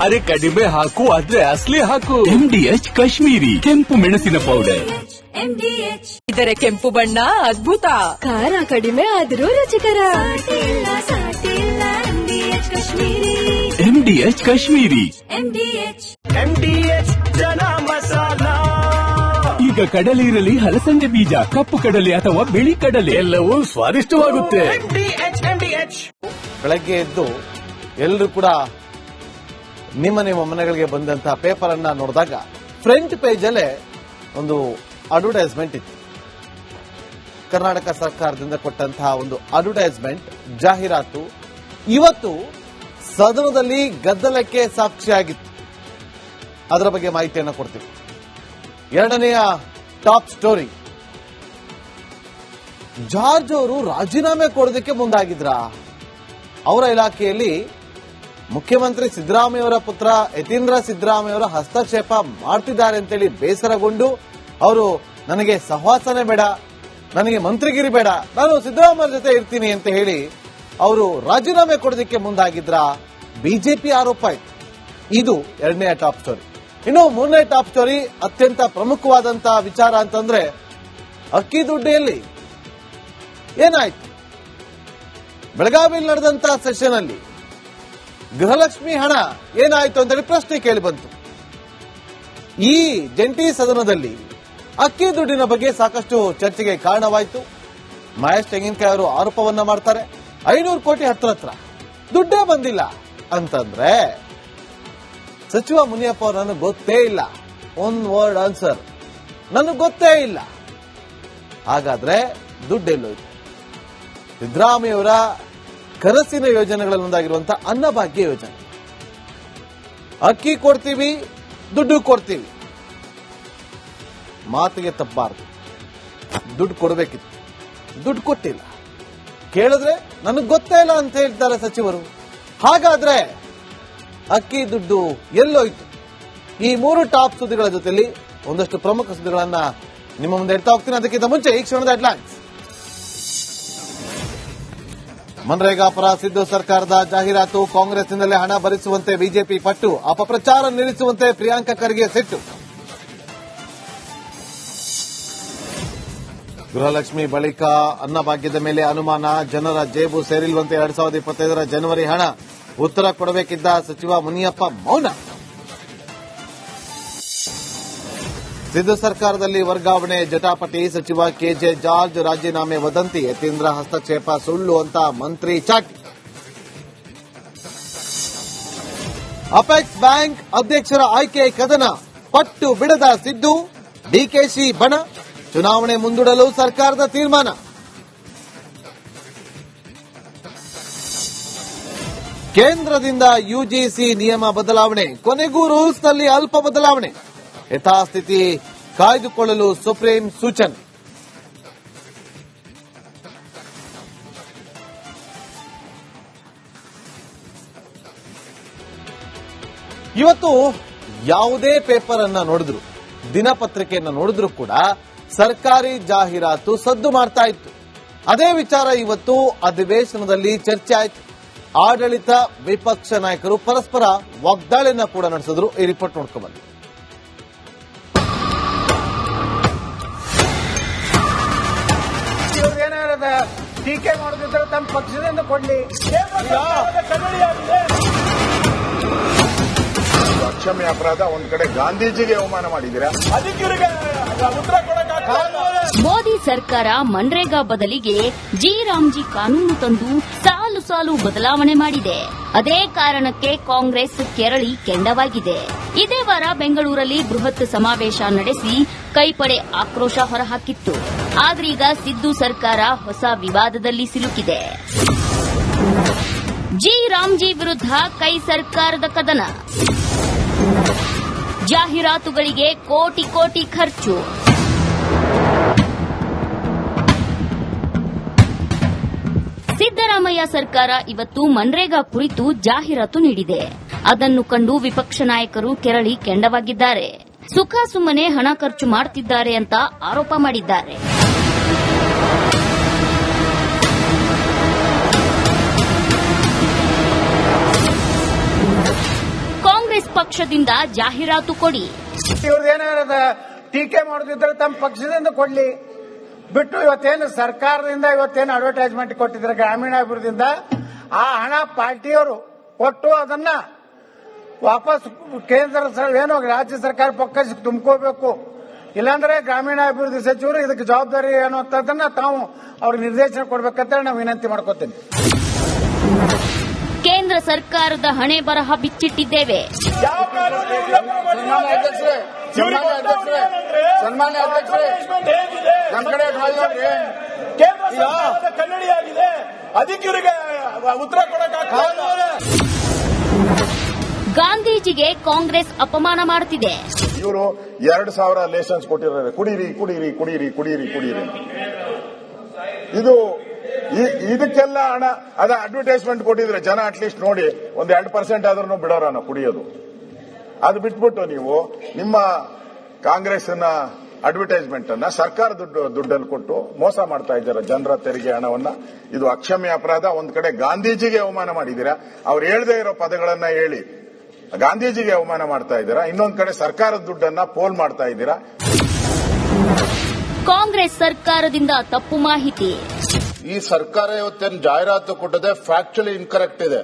ಅರೆ ಕಡಿಮೆ ಹಾಕು ಆದ್ರೆ ಅಸಲಿ ಹಾಕು. MDH ಕಾಶ್ಮೀರಿ ಕೆಂಪು ಮೆಣಸಿನ ಪೌಡರ್. ಇದರ ಕೆಂಪು ಬಣ್ಣ ಅದ್ಭುತ, ಖಾರ ಕಡಿಮೆ ಆದರೂ ರುಚಿಕರ. MDH ಕಾಶ್ಮೀರಿ. MDH ಜನ ಮಸಾಲ. ಈಗ ಕಡಲೆ ಇರಲಿ, ಹಲಸಂದೆ ಬೀಜ, ಕಪ್ಪು ಕಡಲೆ ಅಥವಾ ಬಿಳಿ ಕಡಲೆ, ಎಲ್ಲವೂ ಸ್ವಾದಿಷ್ಟವಾಗುತ್ತೆ. ಬೆಳಗ್ಗೆ ಎದ್ದು ಎಲ್ಲರೂ ಕೂಡ ನಿಮ್ಮ ಮನೆಗಳಿಗೆ ಬಂದಂತಹ ಪೇಪರ್ ಅನ್ನ ನೋಡಿದಾಗ ಫ್ರಂಟ್ ಪೇಜ್ ಅಲ್ಲೇ ಒಂದು ಅಡ್ವರ್ಟೈಸ್ಮೆಂಟ್ ಇತ್ತು. ಕರ್ನಾಟಕ ಸರ್ಕಾರದಿಂದ ಕೊಟ್ಟಂತಹ ಒಂದು ಅಡ್ವರ್ಟೈಸ್ಮೆಂಟ್, ಜಾಹೀರಾತು ಇವತ್ತು ಸದನದಲ್ಲಿ ಗದ್ದಲಕ್ಕೆ ಸಾಕ್ಷಿಯಾಗಿತ್ತು. ಅದರ ಬಗ್ಗೆ ಮಾಹಿತಿಯನ್ನು ಕೊಡ್ತೀವಿ. ಎರಡನೆಯ ಟಾಪ್ ಸ್ಟೋರಿ, ಜಾರ್ಜ್ ಅವರು ರಾಜೀನಾಮೆ ಕೊಡೋದಕ್ಕೆ ಮುಂದಾಗಿದ್ರ. ಅವರ ಇಲಾಖೆಯಲ್ಲಿ ಮುಖ್ಯಮಂತ್ರಿ ಸಿದ್ದರಾಮಯ್ಯವರ ಪುತ್ರ ಯತೀಂದ್ರ ಸಿದ್ದರಾಮಯ್ಯವರ ಹಸ್ತಕ್ಷೇಪ ಮಾಡ್ತಿದ್ದಾರೆ ಅಂತೇಳಿ ಬೇಸರಗೊಂಡು ಅವರು ನನಗೆ ಸಹವಾಸನೆ ಬೇಡ, ನನಗೆ ಮಂತ್ರಿಗಿರಿ ಬೇಡ, ನಾನು ಸಿದ್ದರಾಮಯ್ಯ ಜೊತೆ ಇರ್ತೀನಿ ಅಂತ ಹೇಳಿ ಅವರು ರಾಜೀನಾಮೆ ಕೊಡೋದಕ್ಕೆ ಮುಂದಾಗಿದ್ರ. ಬಿಜೆಪಿ ಆರೋಪ ಇತ್ತು. ಇದು ಎರಡನೆಯ ಟಾಪ್ ಸ್ಟೋರಿ. ಇನ್ನು ಮೂರನೇ ಟಾಪ್ ಸ್ಟೋರಿ, ಅತ್ಯಂತ ಪ್ರಮುಖವಾದಂತಹ ವಿಚಾರ ಅಂತಂದ್ರೆ ಅಕ್ಕಿ ದುಡ್ಡಿಯಲ್ಲಿ ಏನಾಯ್ತು. ಬೆಳಗಾವಿಯಲ್ಲಿ ನಡೆದಂತಹ ಸೆಷನ್ ಅಲ್ಲಿ ಗೃಹಲಕ್ಷ್ಮಿ ಹಣ ಏನಾಯ್ತು ಅಂತೇಳಿ ಪ್ರಶ್ನೆ ಕೇಳಿ ಬಂತು. ಈ ಜಂಟಿ ಸದನದಲ್ಲಿ ಅಕ್ಕಿ ದುಡ್ಡಿನ ಬಗ್ಗೆ ಸಾಕಷ್ಟು ಚರ್ಚೆಗೆ ಕಾರಣವಾಯಿತು. ಮಹೇಶ್ ತೆಂಗಿನಕಾಯಿ ಅವರು ಆರೋಪವನ್ನ ಮಾಡ್ತಾರೆ, 500 ಕೋಟಿ ಹತ್ರ ದುಡ್ಡೇ ಬಂದಿಲ್ಲ ಅಂತಂದ್ರೆ ಸಚಿವ ಮುನಿಯಪ್ಪ ಅವರು ನನಗೆ ಗೊತ್ತೇ ಇಲ್ಲ, ಒನ್ ವರ್ಡ್ ಆನ್ಸರ್, ನನಗೆ ಗೊತ್ತೇ ಇಲ್ಲ. ಹಾಗಾದ್ರೆ ದುಡ್ಡೆಲ್ಲೋಯ್ತು? ಸಿದ್ದರಾಮಯ್ಯವರ ಕನಸಿನ ಯೋಜನೆಗಳಲ್ಲಿ ಒಂದಾಗಿರುವಂತಹ ಅನ್ನಭಾಗ್ಯ ಯೋಜನೆ. ಅಕ್ಕಿ ಕೊಡ್ತೀವಿ, ದುಡ್ಡು ಕೊಡ್ತೀವಿ, ಮಾತಿಗೆ ತಪ್ಪಬಾರದು. ದುಡ್ಡು ಕೊಡಬೇಕಿತ್ತು, ದುಡ್ಡು ಕೊಟ್ಟಿಲ್ಲ. ಕೇಳಿದ್ರೆ ನನಗೆ ಗೊತ್ತೇ ಇಲ್ಲ ಅಂತ ಹೇಳ್ತಾರೆ ಸಚಿವರು. ಹಾಗಾದ್ರೆ ಅಕ್ಕಿ ದುಡ್ಡು ಎಲ್ಲೋಯ್ತು? ಈ ಮೂರು ಟಾಪ್ ಸುದ್ದಿಗಳ ಜೊತೆಲಿ ಒಂದಷ್ಟು ಪ್ರಮುಖ ಸುದ್ದಿಗಳನ್ನ ನಿಮ್ಮ ಮುಂದೆ ಇಡ್ತಾ ಹೋಗ್ತೀನಿ. ಅದಕ್ಕಿಂತ ಮುಂಚೆ ಈ ಕ್ಷಣದ ಹೆಡ್ಲೈನ್ಸ್. ಮನ್ರೇಗಾ ಪರ ಸಿದ್ದು ಸರ್ಕಾರದ ಜಾಹೀರಾತು, ಕಾಂಗ್ರೆಸ್ನಿಂದಲೇ ಹಣ ಭರಿಸುವಂತೆ ಬಿಜೆಪಿ ಪಟ್ಟು, ಅಪಪ್ರಚಾರ ನಿಲ್ಲಿಸುವಂತೆ ಪ್ರಿಯಾಂಕಾ ಖರ್ಗೆ ಸಿಟ್ಟು. ಗೃಹಲಕ್ಷ್ಮಿ ಬಳಿಕ ಅನ್ನಭಾಗ್ಯದ ಮೇಲೆ ಅನುಮಾನ, ಜನರ ಜೇಬು ಸೇರಿಲ್ವಂತೆ 2025 ಜನವರಿ ಹಣ, ಉತ್ತರ ಕೊಡಬೇಕಿದ್ದ ಸಚಿವ ಮುನಿಯಪ್ಪ ಮೌನ. ಸಿದ್ದು ಸರ್ಕಾರದಲ್ಲಿ ವರ್ಗಾವಣೆ ಜಟಾಪಟಿ, ಸಚಿವ ಕೆಜೆ ಜಾರ್ಜ್ ರಾಜೀನಾಮೆ ವದಂತಿ, ಯತೀಂದ್ರ ಹಸ್ತಕ್ಷೇಪ ಸುಳ್ಳು ಅಂತ ಮಂತ್ರಿ ಚಾಟಿ. ಅಪೆಕ್ಸ್ ಬ್ಯಾಂಕ್ ಅಧ್ಯಕ್ಷರ ಆಯ್ಕೆ ಕದನ, ಪಟ್ಟು ಬಿಡದ ಸಿದ್ದು, ಡಿಕೆಶಿ ಬಣ, ಚುನಾವಣೆ ಮುಂದೂಡಲು ಸರ್ಕಾರದ ತೀರ್ಮಾನ. ಕೇಂದ್ರದಿಂದ ಯುಜಿಸಿ ನಿಯಮ ಬದಲಾವಣೆ, ಕೊನೆಗೂ ರೂಲ್ಸ್ನಲ್ಲಿ ಅಲ್ಪ ಬದಲಾವಣೆ, ಯಥಾಸ್ಥಿತಿ ಕಾಯ್ದುಕೊಳ್ಳಲು ಸುಪ್ರೀಂ ಸೂಚನೆ. ಇವತ್ತು ಯಾವುದೇ ಪೇಪರ್ ಅನ್ನ ನೋಡಿದ್ರು, ದಿನಪತ್ರಿಕೆಯನ್ನ ನೋಡಿದ್ರು ಕೂಡ ಸರ್ಕಾರಿ ಜಾಹೀರಾತು ಸದ್ದು ಮಾಡ್ತಾ ಇತ್ತು. ಅದೇ ವಿಚಾರ ಇವತ್ತು ಅಧಿವೇಶನದಲ್ಲಿ ಚರ್ಚೆ ಆಯಿತು. ಆಡಳಿತ ವಿಪಕ್ಷ ನಾಯಕರು ಪರಸ್ಪರ ವಾಗ್ದಾಳಿಯನ್ನ ಕೂಡ ನಡೆಸಿದ್ರು. ಈ ರಿಪೋರ್ಟ್ ನೋಡ್ಕೊಂಡ್ಬನ್ನಿ. ಟೀಕೆ ಮಾಡೋದಿದ್ರೆ ತಮ್ಮ ಪಕ್ಷದಿಂದ ಕೊಡ್ಲಿ. ಅಕ್ಷಮ್ಯ ಅಪರಾಧ. ಒಂದ್ ಕಡೆ ಗಾಂಧೀಜಿಗೆ ಅವಮಾನ ಮಾಡಿದ್ದೀರಾ, ಅದಕ್ಕೆ ಉತ್ತರ ಕೊಡಕ್ಕಾಗಲ್ಲ. ಮೋದಿ ಸರ್ಕಾರ ಮನ್ರೇಗಾ ಬದಲಿಗೆ ಜಿ ರಾಮ್ಜಿ ಕಾನೂನು ತಂದು ಸಾಲು ಸಾಲು ಬದಲಾವಣೆ ಮಾಡಿದೆ. ಅದೇ ಕಾರಣಕ್ಕೆ ಕಾಂಗ್ರೆಸ್ ಕೆರಳಿ ಕೆಂಡವಾಗಿದೆ. ಇದೇ ವಾರ ಬೆಂಗಳೂರಲ್ಲಿ ಬೃಹತ್ ಸಮಾವೇಶ ನಡೆಸಿ ಕೈಪಡೆ ಆಕ್ರೋಶ ಹೊರಹಾಕಿತ್ತು. ಆದ್ರೀಗ ಸಿದ್ದು ಸರ್ಕಾರ ಹೊಸ ವಿವಾದದಲ್ಲಿ ಸಿಲುಕಿದೆ. ಜಿ ರಾಮ್ಜಿ ವಿರುದ್ಧ ಕೈ ಸರ್ಕಾರದ ಕದನ, ಜಾಹೀರಾತುಗಳಿಗೆ ಕೋಟಿ ಕೋಟಿ ಖರ್ಚು, ಸಿದ್ದರಾಮಯ್ಯ ಸರ್ಕಾರ ಇವತ್ತು ಮನ್ರೇಗಾ ಕುರಿತು ಜಾಹೀರಾತು ನೀಡಿದೆ. ಅದನ್ನು ಕಂಡು ವಿಪಕ್ಷ ನಾಯಕರು ಕೆರಳಿ ಕೆಂಡವಾಗಿದ್ದಾರೆ. ಸುಖ ಸುಮ್ಮನೆ ಹಣ ಖರ್ಚು ಮಾಡುತ್ತಿದ್ದಾರೆ ಅಂತ ಆರೋಪ ಮಾಡಿದ್ದಾರೆ. ಪಕ್ಷದಿಂದ ಜಾಹೀರಾತು ಕೊಡಿ. ಇವ್ರದ್ದೇನಾರದ ಟೀಕೆ ಮಾಡೋದಿದ್ರೆ ತಮ್ಮ ಪಕ್ಷದಿಂದ ಕೊಡ್ಲಿ, ಬಿಟ್ಟು ಇವತ್ತೇನು ಸರ್ಕಾರದಿಂದ ಇವತ್ತೇನು ಅಡ್ವರ್ಟೈಸ್ಮೆಂಟ್ ಕೊಟ್ಟಿದ್ರೆ ಗ್ರಾಮೀಣಾಭಿವೃದ್ಧಿಯಿಂದ ಆ ಹಣ ಪಾರ್ಟಿಯವರು ಕೊಟ್ಟು ಅದನ್ನ ವಾಪಸ್ ಕೇಂದ್ರ ಏನು ರಾಜ್ಯ ಸರ್ಕಾರ ಪಕ್ಕಕ್ಕೆ ತುಂಬ್ಕೋಬೇಕು. ಇಲ್ಲಾಂದ್ರೆ ಗ್ರಾಮೀಣಾಭಿವೃದ್ಧಿ ಸಚಿವರು ಇದಕ್ಕೆ ಜವಾಬ್ದಾರಿ ಅನ್ನುವಂಥದ್ದನ್ನ ತಾವು ಅವ್ರಿಗೆ ನಿರ್ದೇಶನ ಕೊಡ್ಬೇಕಂತ ನಾವು ವಿನಂತಿ ಮಾಡ್ಕೋತೀನಿ. ಕೇಂದ್ರ ಸರ್ಕಾರದ ಹಣೆ ಬರಹ ಬಿಚ್ಚಿಟ್ಟಿದ್ದೇವೆ. ಸನ್ಮಾನ್ಯ ಅಧ್ಯಕ್ಷರೇ, ನಮ್ಮ ಕಡೆ ಕನ್ನಡಿಯಾಗಿದೆ, ಅದಕ್ಕೆ ಇವರಿಗೆ ಉತ್ತರ ಕೊಡಕ್ಕಾಗಲ್ಲ. ಗಾಂಧೀಜಿಗೆ ಕಾಂಗ್ರೆಸ್ ಅಪಮಾನ ಮಾಡುತ್ತಿದೆ. ಇವರು 2,000 ಲೈಸೆನ್ಸ್ ಕೊಟ್ಟಿದ್ದಾರೆ, ಕುಡೀರಿ ಕುಡೀರಿ ಕುಡೀರಿ ಕುಡೀರಿ ಕುಡೀರಿ. ಇದಕ್ಕೆಲ್ಲ ಹಣ ಅದ ಅಡ್ವರ್ಟೈಸ್ಮೆಂಟ್ ಕೊಟ್ಟಿದ್ರೆ ಜನ ಅಟ್ಲೀಸ್ಟ್ ನೋಡಿ ಒಂದು 2% ಆದ್ರೂ ಬಿಡೋರ ನಾವು ಕುಡಿಯೋದು. ಅದು ಬಿಟ್ಬಿಟ್ಟು ನೀವು ನಿಮ್ಮ ಕಾಂಗ್ರೆಸ್ನ ಅಡ್ವರ್ಟೈಸ್ಮೆಂಟ್ ಅನ್ನ ಸರ್ಕಾರ ದುಡ್ಡಲ್ಲಿ ಕೊಟ್ಟು ಮೋಸ ಮಾಡ್ತಾ ಇದ್ದಾರೆ ಜನರ ತೆರಿಗೆ ಹಣವನ್ನ. ಇದು ಅಕ್ಷಮ್ಯ ಅಪರಾಧ. ಒಂದ್ ಕಡೆ ಗಾಂಧೀಜಿಗೆ ಅವಮಾನ ಮಾಡಿದ್ದೀರಾ, ಅವ್ರು ಹೇಳದೇ ಇರೋ ಪದಗಳನ್ನ ಹೇಳಿ ಗಾಂಧೀಜಿಗೆ ಅವಮಾನ ಮಾಡ್ತಾ ಇದ್ದೀರಾ. ಇನ್ನೊಂದ್ ಕಡೆ ಸರ್ಕಾರದ ದುಡ್ಡನ್ನ ಪೋಲ್ ಮಾಡ್ತಾ ಇದ್ದೀರಾ. ಕಾಂಗ್ರೆಸ್ ಸರ್ಕಾರದಿಂದ ತಪ್ಪು ಮಾಹಿತಿ. ಈ ಸರ್ಕಾರ ಇವತ್ತೇನು ಜಾಹೀರಾತು ಕೊಟ್ಟದೆ ಫ್ಯಾಕ್ಚುಲಿ ಇನ್ಕರೆಕ್ಟ್ ಇದೆ.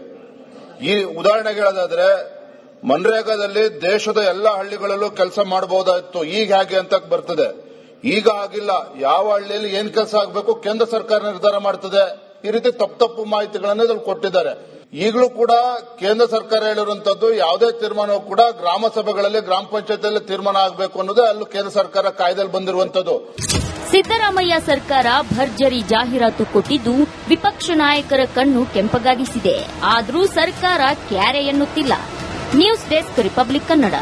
ಈ ಉದಾಹರಣೆಗೆ ಹೇಳೋದಾದ್ರೆ ಮನ್ರೇಗಾದಲ್ಲಿ ದೇಶದ ಎಲ್ಲ ಹಳ್ಳಿಗಳಲ್ಲೂ ಕೆಲಸ ಮಾಡಬಹುದಾಯಿತು, ಈಗ ಹೇಗೆ ಅಂತ ಬರ್ತದೆ. ಈಗ ಆಗಿಲ್ಲ. ಯಾವ ಹಳ್ಳಿಯಲ್ಲಿ ಏನ್ ಕೆಲಸ ಆಗಬೇಕು ಕೇಂದ್ರ ಸರ್ಕಾರ ನಿರ್ಧಾರ ಮಾಡ್ತದೆ. ಈ ರೀತಿ ತಪ್ಪು ಮಾಹಿತಿಗಳನ್ನ ಇದ್ರಲ್ಲಿ ಕೊಟ್ಟಿದ್ದಾರೆ. ಈಗಲೂ ಕೂಡ ಕೇಂದ್ರ ಸರ್ಕಾರ ಹೇಳಿರುವಂತದ್ದು ಯಾವುದೇ ತೀರ್ಮಾನವೂ ಕೂಡ ಗ್ರಾಮ ಸಭೆಗಳಲ್ಲಿ ಗ್ರಾಮ ಪಂಚಾಯತಿಯಲ್ಲಿ ತೀರ್ಮಾನ ಆಗಬೇಕು ಅನ್ನೋದೇ ಅಲ್ಲೂ ಕೇಂದ್ರ ಸರ್ಕಾರ ಕಾಯ್ದೆಯಲ್ಲಿ ಬಂದಿರುವಂತದ್ದು. ಸಿದ್ದರಾಮಯ್ಯ ಸರ್ಕಾರ ಭರ್ಜರಿ ಜಾಹೀರಾತು ಕೊಟ್ಟಿದ್ದು ವಿಪಕ್ಷ ನಾಯಕರ ಕಣ್ಣು ಕೆಂಪಗಾಗಿಸಿದೆ. ಆದರೂ ಸರ್ಕಾರ ಕ್ಯಾರೆ ಎನ್ನುತ್ತಿಲ್ಲ. News desk republic Kannada.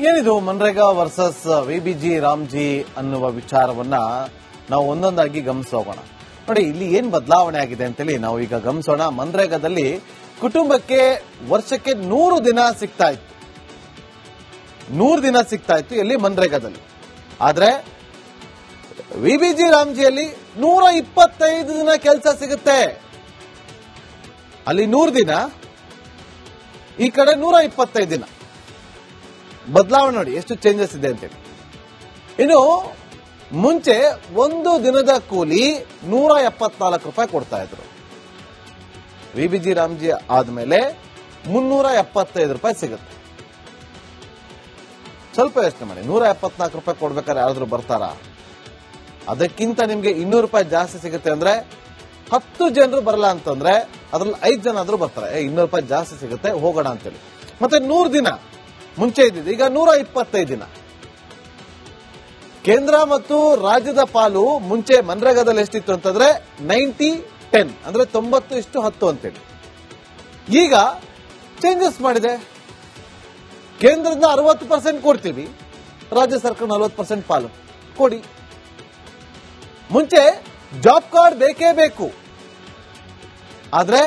ಏನಿದು ಮನ್ರೇಗಾ ವರ್ಸಸ್ ವಿಬಿಜಿ ರಾಮ್ಜಿ ಅನ್ನುವ ವಿಚಾರವನ್ನ ನಾವು ಒಂದೊಂದಾಗಿ ಗಮನಿಸೋಗೋಣ. ನೋಡಿ, ಇಲ್ಲಿ ಏನ್ ಬದಲಾವಣೆ ಆಗಿದೆ ಅಂತೇಳಿ ನಾವು ಈಗ ಗಮನಿಸೋಣ. ಮನ್ರೇಗಾದಲ್ಲಿ ಕುಟುಂಬಕ್ಕೆ ವರ್ಷಕ್ಕೆ 100 ದಿನ ಸಿಗ್ತಾ ಇತ್ತು. 100 ದಿನ ಸಿಗ್ತಾ ಇತ್ತು ಎಲ್ಲಿ ಮನ್ರೇಗಾದಲ್ಲಿ. ಆದ್ರೆ ವಿಬಿಜಿ ರಾಮ್ಜಿಯಲ್ಲಿ 125 ದಿನ ಕೆಲಸ ಸಿಗುತ್ತೆ. ಅಲ್ಲಿ 100 ದಿನ, ಈ ಕಡೆ 125 ದಿನ. ಬದಲಾವಣೆ ನೋಡಿ ಎಷ್ಟು ಚೇಂಜಸ್ ಇದೆ ಅಂತೇಳಿ. ಇನ್ನು ಮುಂಚೆ ಒಂದು ದಿನದ ಕೂಲಿ 174 ರೂಪಾಯಿ ಕೊಡ್ತಾ ಇದ್ರು. ವಿಬಿಜಿ ರಾಮ್ಜಿ ಆದ್ಮೇಲೆ 375 ರೂಪಾಯಿ ಸಿಗುತ್ತೆ. ಸ್ವಲ್ಪ ಯೋಚನೆ ಮಾಡಿ, 174 ರೂಪಾಯಿ ಕೊಡ್ಬೇಕಾದ್ರೆ ಯಾರಾದ್ರೂ ಬರ್ತಾರ? ಅದಕ್ಕಿಂತ ನಿಮ್ಗೆ 200 ರೂಪಾಯಿ ಜಾಸ್ತಿ ಸಿಗುತ್ತೆ ಅಂದ್ರೆ 10 ಜನರು ಬರಲ್ಲ ಅಂತಂದ್ರೆ ಅದ್ರಲ್ಲಿ 5 ಜನ ಆದ್ರೂ ಬರ್ತಾರೆ. 200 ರೂಪಾಯಿ ಜಾಸ್ತಿ ಸಿಗುತ್ತೆ, ಹೋಗೋಣ ಅಂತೇಳಿ. ಮತ್ತೆ 100 ದಿನ ಮುಂಚೆ ಇದ್ದಿದ್ದು ಈಗ 125 ದಿನ. ಕೇಂದ್ರ ಮತ್ತು ರಾಜ್ಯದ ಪಾಲು ಮುಂಚೆ ಮನ್ರೇಗಾದಲ್ಲಿ ಎಷ್ಟಿತ್ತು ಅಂತಂದ್ರೆ 90-10 ಅಂದ್ರೆ 90:10 ಅಂತೇಳಿ. ಈಗ ಚೇಂಜಸ್ ಮಾಡಿದೆ. ಕೇಂದ್ರದಿಂದ 60% ಕೊಡ್ತೀವಿ, ರಾಜ್ಯ ಸರ್ಕಾರ 40% ಪಾಲು ಕೊಡಿ. ಮುಂಚೆ ಜಾಬ್ ಕಾರ್ಡ್ ಬೇಕೇ ಬೇಕು, ಆದ್ರೆ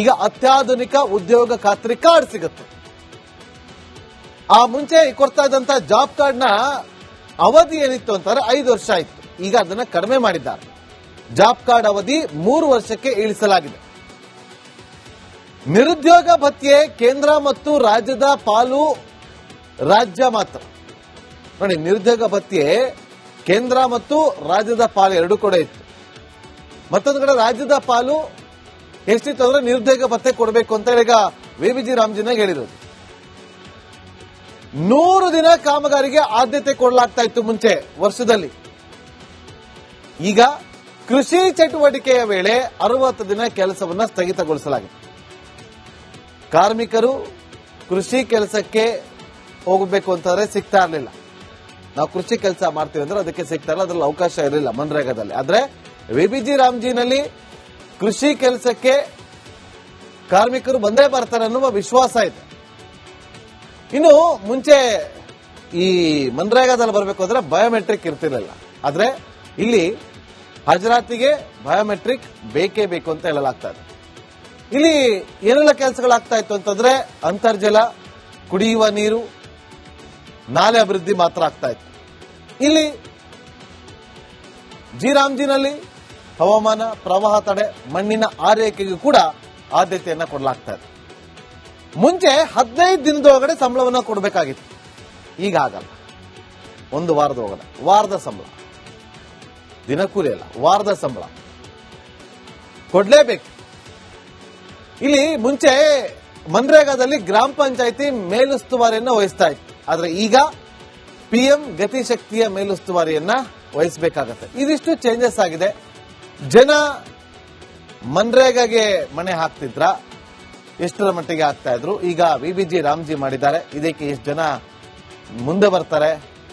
ಈಗ ಅತ್ಯಾಧುನಿಕ ಉದ್ಯೋಗ ಖಾತ್ರಿ ಕಾರ್ಡ್ ಸಿಗುತ್ತೆ. ಆ ಮುಂಚೆ ಕೊಡ್ತಾ ಇದ್ದಂತ ಜಾಬ್ ಕಾರ್ಡ್ ನ ಅವಧಿ ಏನಿತ್ತು ಅಂತಂದ್ರೆ 5 ವರ್ಷ ಆಯಿತು. ಈಗ ಅದನ್ನ ಕಡಿಮೆ ಮಾಡಿದ್ದಾರೆ. ಜಾಬ್ ಕಾರ್ಡ್ ಅವಧಿ 3 ವರ್ಷಕ್ಕೆ ಇಳಿಸಲಾಗಿದೆ. ನಿರುದ್ಯೋಗ ಭತ್ಯೆ ಕೇಂದ್ರ ಮತ್ತು ರಾಜ್ಯದ ಪಾಲು ರಾಜ್ಯ ಮಾತ್ರ. ನೋಡಿ, ನಿರುದ್ಯೋಗ ಭತ್ಯೆ ಕೇಂದ್ರ ಮತ್ತು ರಾಜ್ಯದ ಪಾಲು ಎರಡು ಕಡೆ ಇತ್ತು. ಮತ್ತೊಂದು ಕಡೆ ರಾಜ್ಯದ ಪಾಲು ಎಷ್ಟಿತ್ತು ಅಂದ್ರೆ ನಿರುದ್ಯೋಗ ಭತ್ಯೆ ಕೊಡಬೇಕು ಅಂತ ಈಗ ವಿಬಿಜಿ ರಾಮ್ಜಿನಾಗ ಹೇಳಿರೋದು. 100 ದಿನ ಕಾಮಗಾರಿಗೆ ಆದ್ಯತೆ ಕೊಡಲಾಗ್ತಾ ಇತ್ತು ಮುಂಚೆ ವರ್ಷದಲ್ಲಿ. ಈಗ ಕೃಷಿ ಚಟುವಟಿಕೆಯ ವೇಳೆ 60 ದಿನ ಕೆಲಸವನ್ನ ಸ್ಥಗಿತಗೊಳಿಸಲಾಗಿದೆ. ಕಾರ್ಮಿಕರು ಕೃಷಿ ಕೆಲಸಕ್ಕೆ ಹೋಗಬೇಕು ಅಂತಂದ್ರೆ ಸಿಗ್ತಾ ಇರಲಿಲ್ಲ. ನಾವು ಕೃಷಿ ಕೆಲಸ ಮಾಡ್ತೀವಿ ಅಂದ್ರೆ ಅದಕ್ಕೆ ಸಿಗ್ತಾ ಇಲ್ಲ, ಅದ್ರಲ್ಲಿ ಅವಕಾಶ ಇರಲಿಲ್ಲ ಮನ್ರೇಗಾದಲ್ಲಿ. ಆದ್ರೆ ವಿಬಿಜಿ ರಾಮ್ಜಿನಲ್ಲಿ ಕೃಷಿ ಕೆಲಸಕ್ಕೆ ಕಾರ್ಮಿಕರು ಬಂದೇ ಬರ್ತಾರೆ ಅನ್ನುವ ವಿಶ್ವಾಸ ಇದೆ. ಇನ್ನು ಮುಂಚೆ ಈ ಮನ್ರೇಗಾದಲ್ಲಿ ಬರಬೇಕು ಅಂದ್ರೆ ಬಯೋಮೆಟ್ರಿಕ್ ಇರ್ತಿರ್ಲಿಲ್ಲ. ಆದ್ರೆ ಇಲ್ಲಿ ಹಾಜರಾತಿಗೆ ಬಯೋಮೆಟ್ರಿಕ್ ಬೇಕೇ ಬೇಕು ಅಂತ ಹೇಳಲಾಗ್ತಾ ಇದೆ. ಇಲ್ಲಿ ಏನೆಲ್ಲ ಕೆಲಸಗಳಾಗ್ತಾ ಇತ್ತು ಅಂತಂದ್ರೆ ಅಂತರ್ಜಲ, ಕುಡಿಯುವ ನೀರು, ನಾಲೆ ಅಭಿವೃದ್ಧಿ ಮಾತ್ರ ಆಗ್ತಾ ಇತ್ತು. ಇಲ್ಲಿ ಜಿ ರಾಮ್ಜಿನಲ್ಲಿ ಹವಾಮಾನ, ಪ್ರವಾಹ ತಡೆ, ಮಣ್ಣಿನ ಆರೈಕೆಗೂ ಕೂಡ ಆದ್ಯತೆಯನ್ನ ಕೊಡಲಾಗ್ತಾ ಇದೆ. ಮುಂಚೆ 15 ದಿನದ ಒಳಗಡೆ ಸಂಬಳವನ್ನ ಕೊಡಬೇಕಾಗಿತ್ತು. ಈಗ ಆಗಲ್ಲ. ಒಂದು ವಾರದ ಒಳಗಡೆ, ವಾರದ ಸಂಬಳ, ದಿನಕೂಲಿ ಅಲ್ಲ, ವಾರದ ಸಂಬಳ ಕೊಡ್ಲೇಬೇಕು. ಇಲ್ಲಿ ಮುಂಚೆ ಮನ್ರೇಗಾದಲ್ಲಿ ಗ್ರಾಮ ಪಂಚಾಯಿತಿ ಮೇಲುಸ್ತುವಾರಿಯನ್ನ ವಹಿಸ್ತಾ ಇತ್ತು. ಆದ್ರೆ ಈಗ PM ಗತಿಶಕ್ತಿಯ ಮೇಲುಸ್ತುವಾರಿಯನ್ನ ವಹಿಸಬೇಕಾಗತ್ತೆ. ಇದಿಷ್ಟು ಚೇಂಜಸ್ ಆಗಿದೆ. ಜನ ಮನ್ರೇಗಾಗೆ ಮನೆ ಹಾಕ್ತಿದ್ರ, ಎಷ್ಟರ ಮಟ್ಟಿಗೆ ಹಾಕ್ತಾ ಇದ್ರು, ಈಗ VBG ರಾಮ್ಜಿ ಮಾಡಿದ್ದಾರೆ. ಇದಕ್ಕೆ ಎಷ್ಟು ಜನ ಮುಂದೆ ಬರ್ತಾರೆ